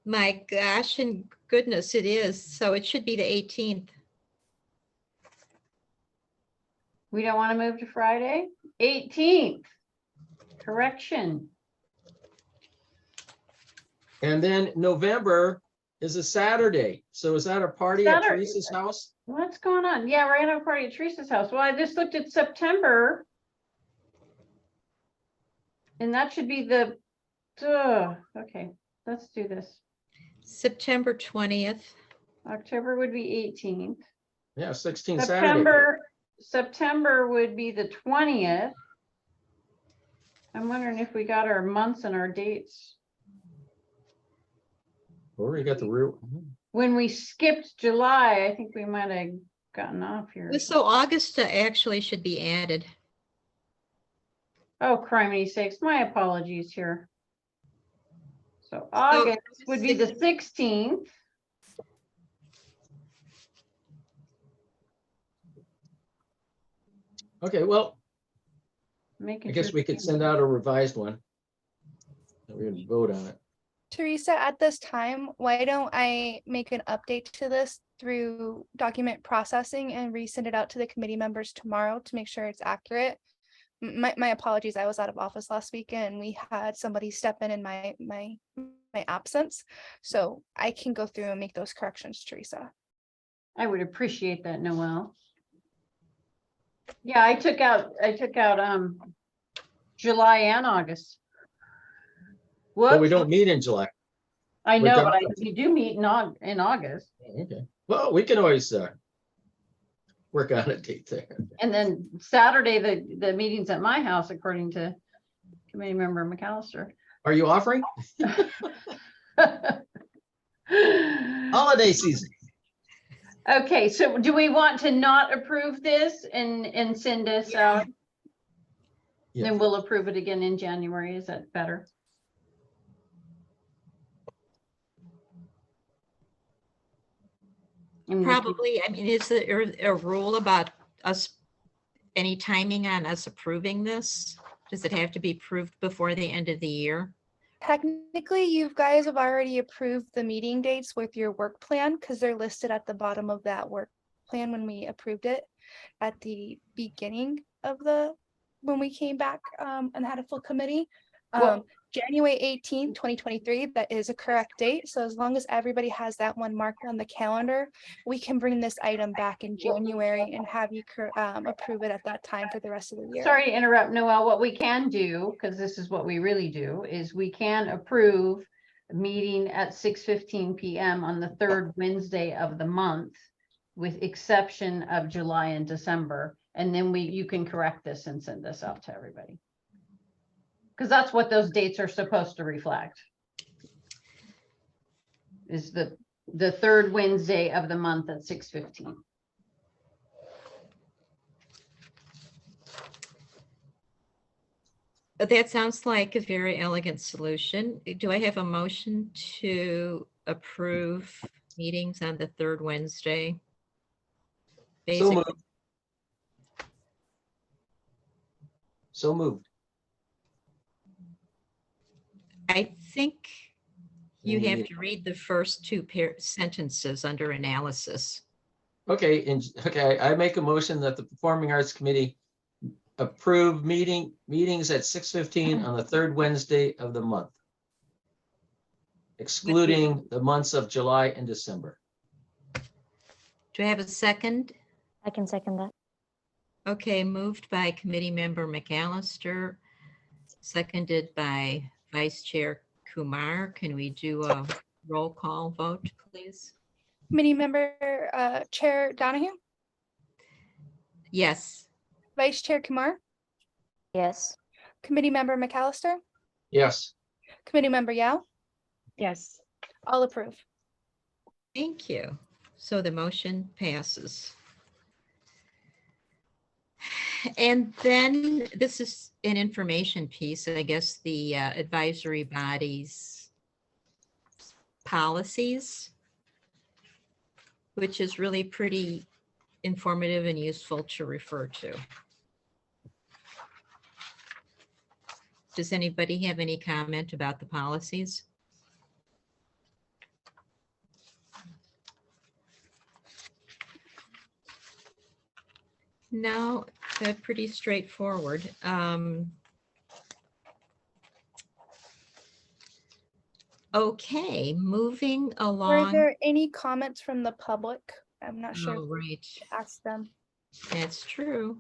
My gosh and goodness, it is. So it should be the 18th. We don't want to move to Friday? 18th. Correction. And then November is a Saturday. So is that a party at Saturday. Teresa's house? What's going on? Yeah, we're gonna have a party at Teresa's house. Well, I just looked at September. And that should be the, okay, let's do this. September 20th. October would be 18th. Yeah, 16 Saturday. September would be the 20th. I'm wondering if we got our months and our dates. Or you got the real. When we skipped July, I think we might have gotten off here. So August actually should be added. Oh, criminy sakes, my apologies here. So August would be the 16th. Okay, well, I Making guess sure we could send out a revised one. And we're gonna vote on it. Teresa, at this time, why don't I make an update to this through document processing and resend it out to the committee members tomorrow to make sure it's accurate? My apologies, I was out of office last week and we had somebody step in my absence. So I can go through and make those corrections, Teresa. I would appreciate that, Noel. Yeah, I took out July and August. But we Whoops, don't meet in July. I know, but regardless. you do meet in August. Okay, well, we can always work on a date there. And then Saturday, the meeting's at my house, according to committee member McAllister. Are you offering? Holiday season. Okay, so do we want to not approve this and send this out? Yeah. Then we'll approve it again in January. Is that better? And we can- Probably, I mean, is there a rule about us, any timing on us approving this? Does it have to be approved before the end of the year? Technically, you guys have already approved the meeting dates with your work plan because they're listed at the bottom of that work plan when we approved it at the beginning of when we came back and had a full committee. Well- January 18th, 2023, that is a correct date. So as long as everybody has that one marked on the calendar, we can bring this item back in January and have you approve it at that time for the rest of the year. Sorry to interrupt, Noel. What we can do, because this is what we really do, is we can approve a meeting at 6:15 PM on the third Wednesday of the month, with exception of July and December. And then you can correct this and send this out to everybody. Because that's what those dates are supposed to reflect. Is the third Wednesday of the month at 6:15. That sounds like a very elegant solution. Do I have a motion to approve meetings on the third Wednesday? So Basically, moved. So moved. I think you Yeah. have to read the first two sentences under analysis. Okay, okay, I make a motion that the Performing Arts Committee approve meetings at 6:15 on the third Wednesday of the month, excluding the months of July and December. Do I have a second? I can second that. Okay, moved by committee member McAllister, seconded by Vice Chair Kumar. Can we do a roll call vote, please? Committee member Chair Donahue, Yes. Vice Chair Kumar, Yes. Committee member McAllister, Yes, Committee member Yao, Yes. all approve. Thank you. So the motion passes. And then this is an information piece, I guess, the advisory bodies policies, which is really pretty informative and useful to refer to. Does anybody have any comment about the policies? No, they're pretty straightforward. Okay, moving Were along. there any comments from the public? I'm not sure Oh, if right, to ask them. that's true.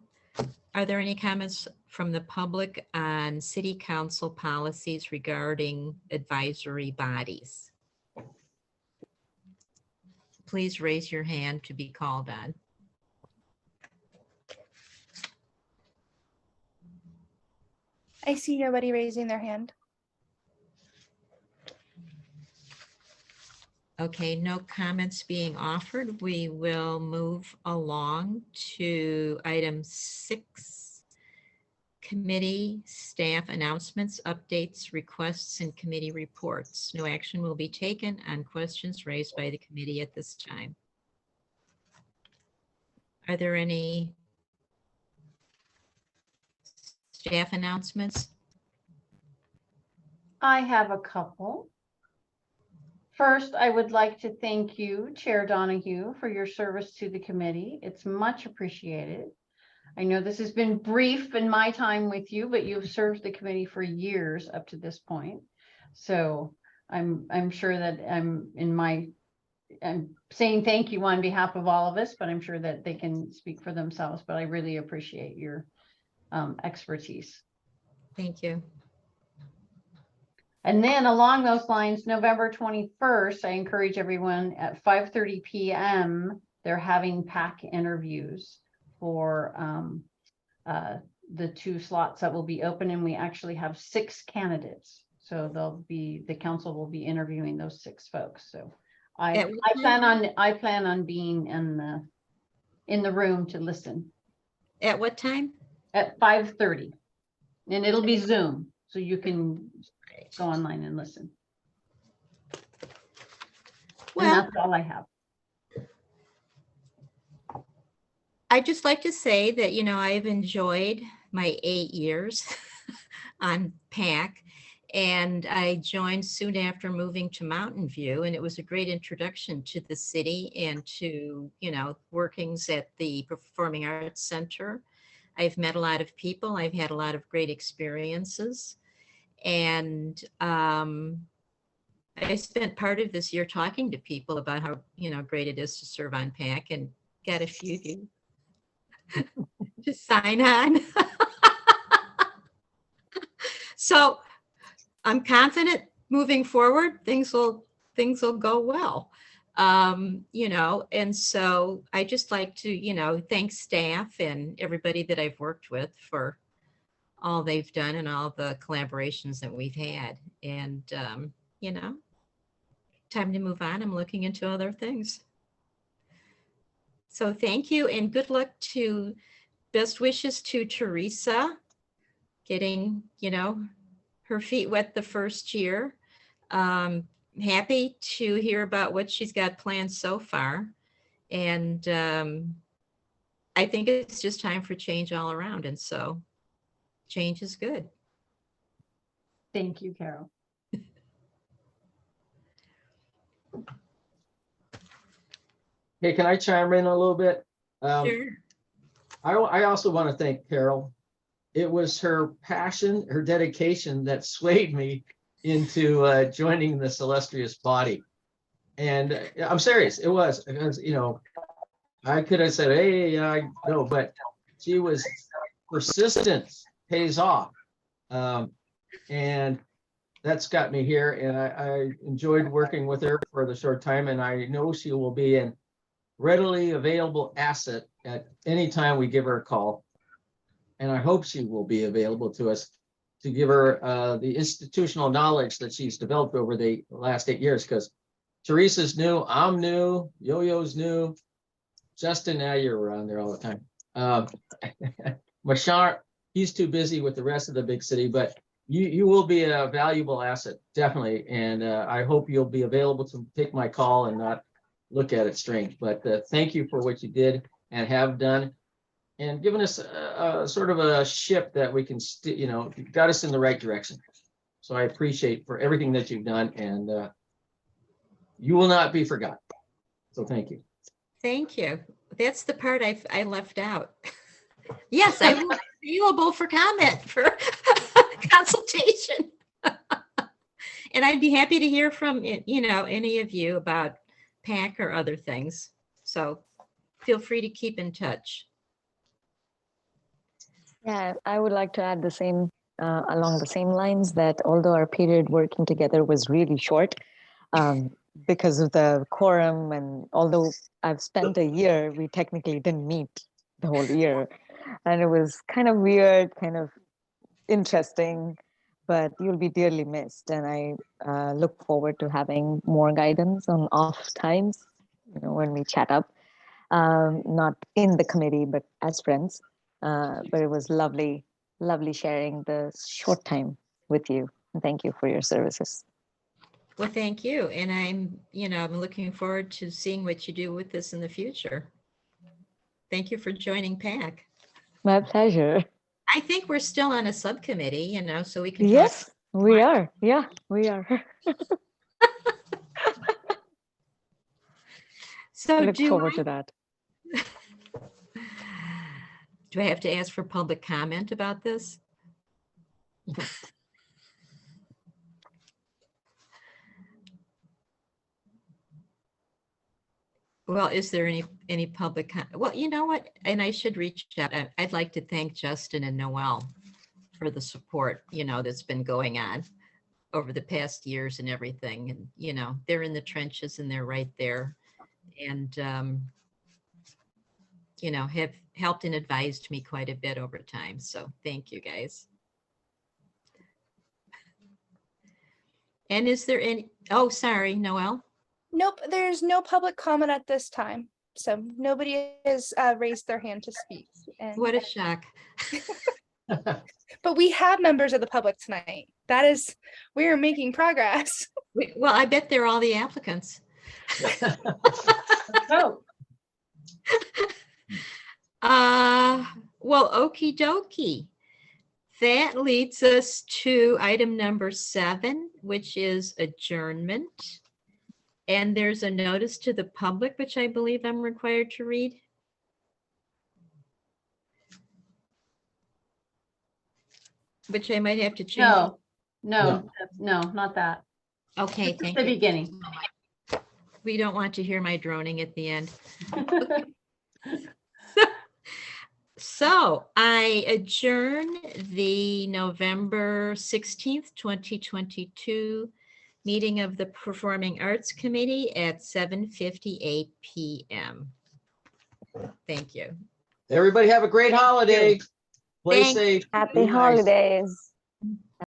Are there any comments from the public on city council policies regarding advisory bodies? Please raise your hand to be called on. I see nobody raising their hand. Okay, no comments being offered. We will move along to item 6. Committee staff announcements, updates, requests, and committee reports. No action will be taken on questions raised by the committee at this time. Are there any staff announcements? I have a couple. First, I would like to thank you, Chair Donahue, for your service to the committee. It's much appreciated. I know this has been brief in my time with you, but you've served the committee for years up to this point. So I'm sure that I'm saying thank you on behalf of all of us, but I'm sure that they can speak for themselves. But I really appreciate your expertise. Thank you. And then along those lines, November 21st, I encourage everyone at 5:30 p.m. They're having PAC interviews for the 2 slots that will be open, and we actually have 6 candidates. So the council will be interviewing those 6 folks. So I plan on being in the room to listen At what time? at 5:30, and it'll be Zoom, so you can go online and listen. And Well, that's all I have. I'd just like to say that, I've enjoyed my 8 years on PAC, and I joined soon after moving to Mountain View, and it was a great introduction to the city and to, workings at the Performing Arts Center. I've met a lot of people. I've had a lot of great experiences. And I spent part of this year talking to people about how, great it is to serve on PAC, and got a few to sign on. So I'm confident moving forward, things will go well. And so I just like to, thank staff and everybody that I've worked with for all they've done and all the collaborations that we've had. And, time to move on. I'm looking into other things. So thank you, and good luck to, best wishes to Teresa, getting, her feet wet the first year. Happy to hear about what she's got planned so far. And I think it's just time for change all around. And so change is good. Thank you, Carol. Hey, can I chime in a little bit? Sure. I also want to thank Carol. It was her passion, her dedication that swayed me into joining this illustrious body. And I'm serious, it was, because, I could have said, hey, I know, but she was persistent, pays off. And that's got me here, and I enjoyed working with her for the short time, and I know she will be an readily available asset at any time we give her a call. And I hope she will be available to us to give her the institutional knowledge that she's developed over the last 8 years, because Teresa's new, I'm new, Yo-Yo's new. Justin, now you're around there all the time. Mashar, he's too busy with the rest of the big city, but you will be a valuable asset, definitely. And I hope you'll be available to take my call and not look at it strange. But thank you for what you did and have done, and given us a sort of a ship that we can, got us in the right direction. So I appreciate for everything that you've done, and you will not be forgotten. So thank you. Thank you. That's the part I left out. Yes, I will be available for comment, for consultation. And I'd be happy to hear from, any of you about PAC or other things. So feel free to keep in touch. Yeah, I would like to add the same, along the same lines, that although our period working together was really short, because of the quorum, and although I've spent a year, we technically didn't meet the whole year. And it was kind of weird, kind of interesting, but you'll be dearly missed. And I look forward to having more guidance on off times, when we chat up, not in the committee, but as friends. But it was lovely, lovely sharing the short time with you. And thank you for your services. Well, thank you. And I'm looking forward to seeing what you do with this in the future. Thank you for joining PAC. My pleasure. I think we're still on a subcommittee, you know, so we can. talk- Yes, we are. Yeah, we are. So Look do forward I, to that. do I have to ask for public comment about this? Well, is there any public, well, you know what, and I should reach out, I'd like to thank Justin and Noel for the support, you know, that's been going on over the past years and everything, and, you know, they're in the trenches and they're right there. And, you know, have helped and advised me quite a bit over time, so thank you, guys. And is there any, oh, sorry, Noel? Nope, there's no public comment at this time. So nobody has raised their hand to speak. And, What a shock. but we have members of the public tonight. That is, we are making progress. Well, I bet they're all the applicants. Oh, Well, okie dokie. That leads us to item number 7, which is adjournment. And there's a notice to the public, which I believe I'm required to read. Which I might have to change. no, not that. Okay, Just thank the you. beginning. We don't want to hear my droning at the end. So I adjourn the November 16th, 2022 meeting of the Performing Arts Committee at 7:58 PM. Thank you. Everybody have a great holiday. Play Thanks. safe. Happy Be nice. holidays.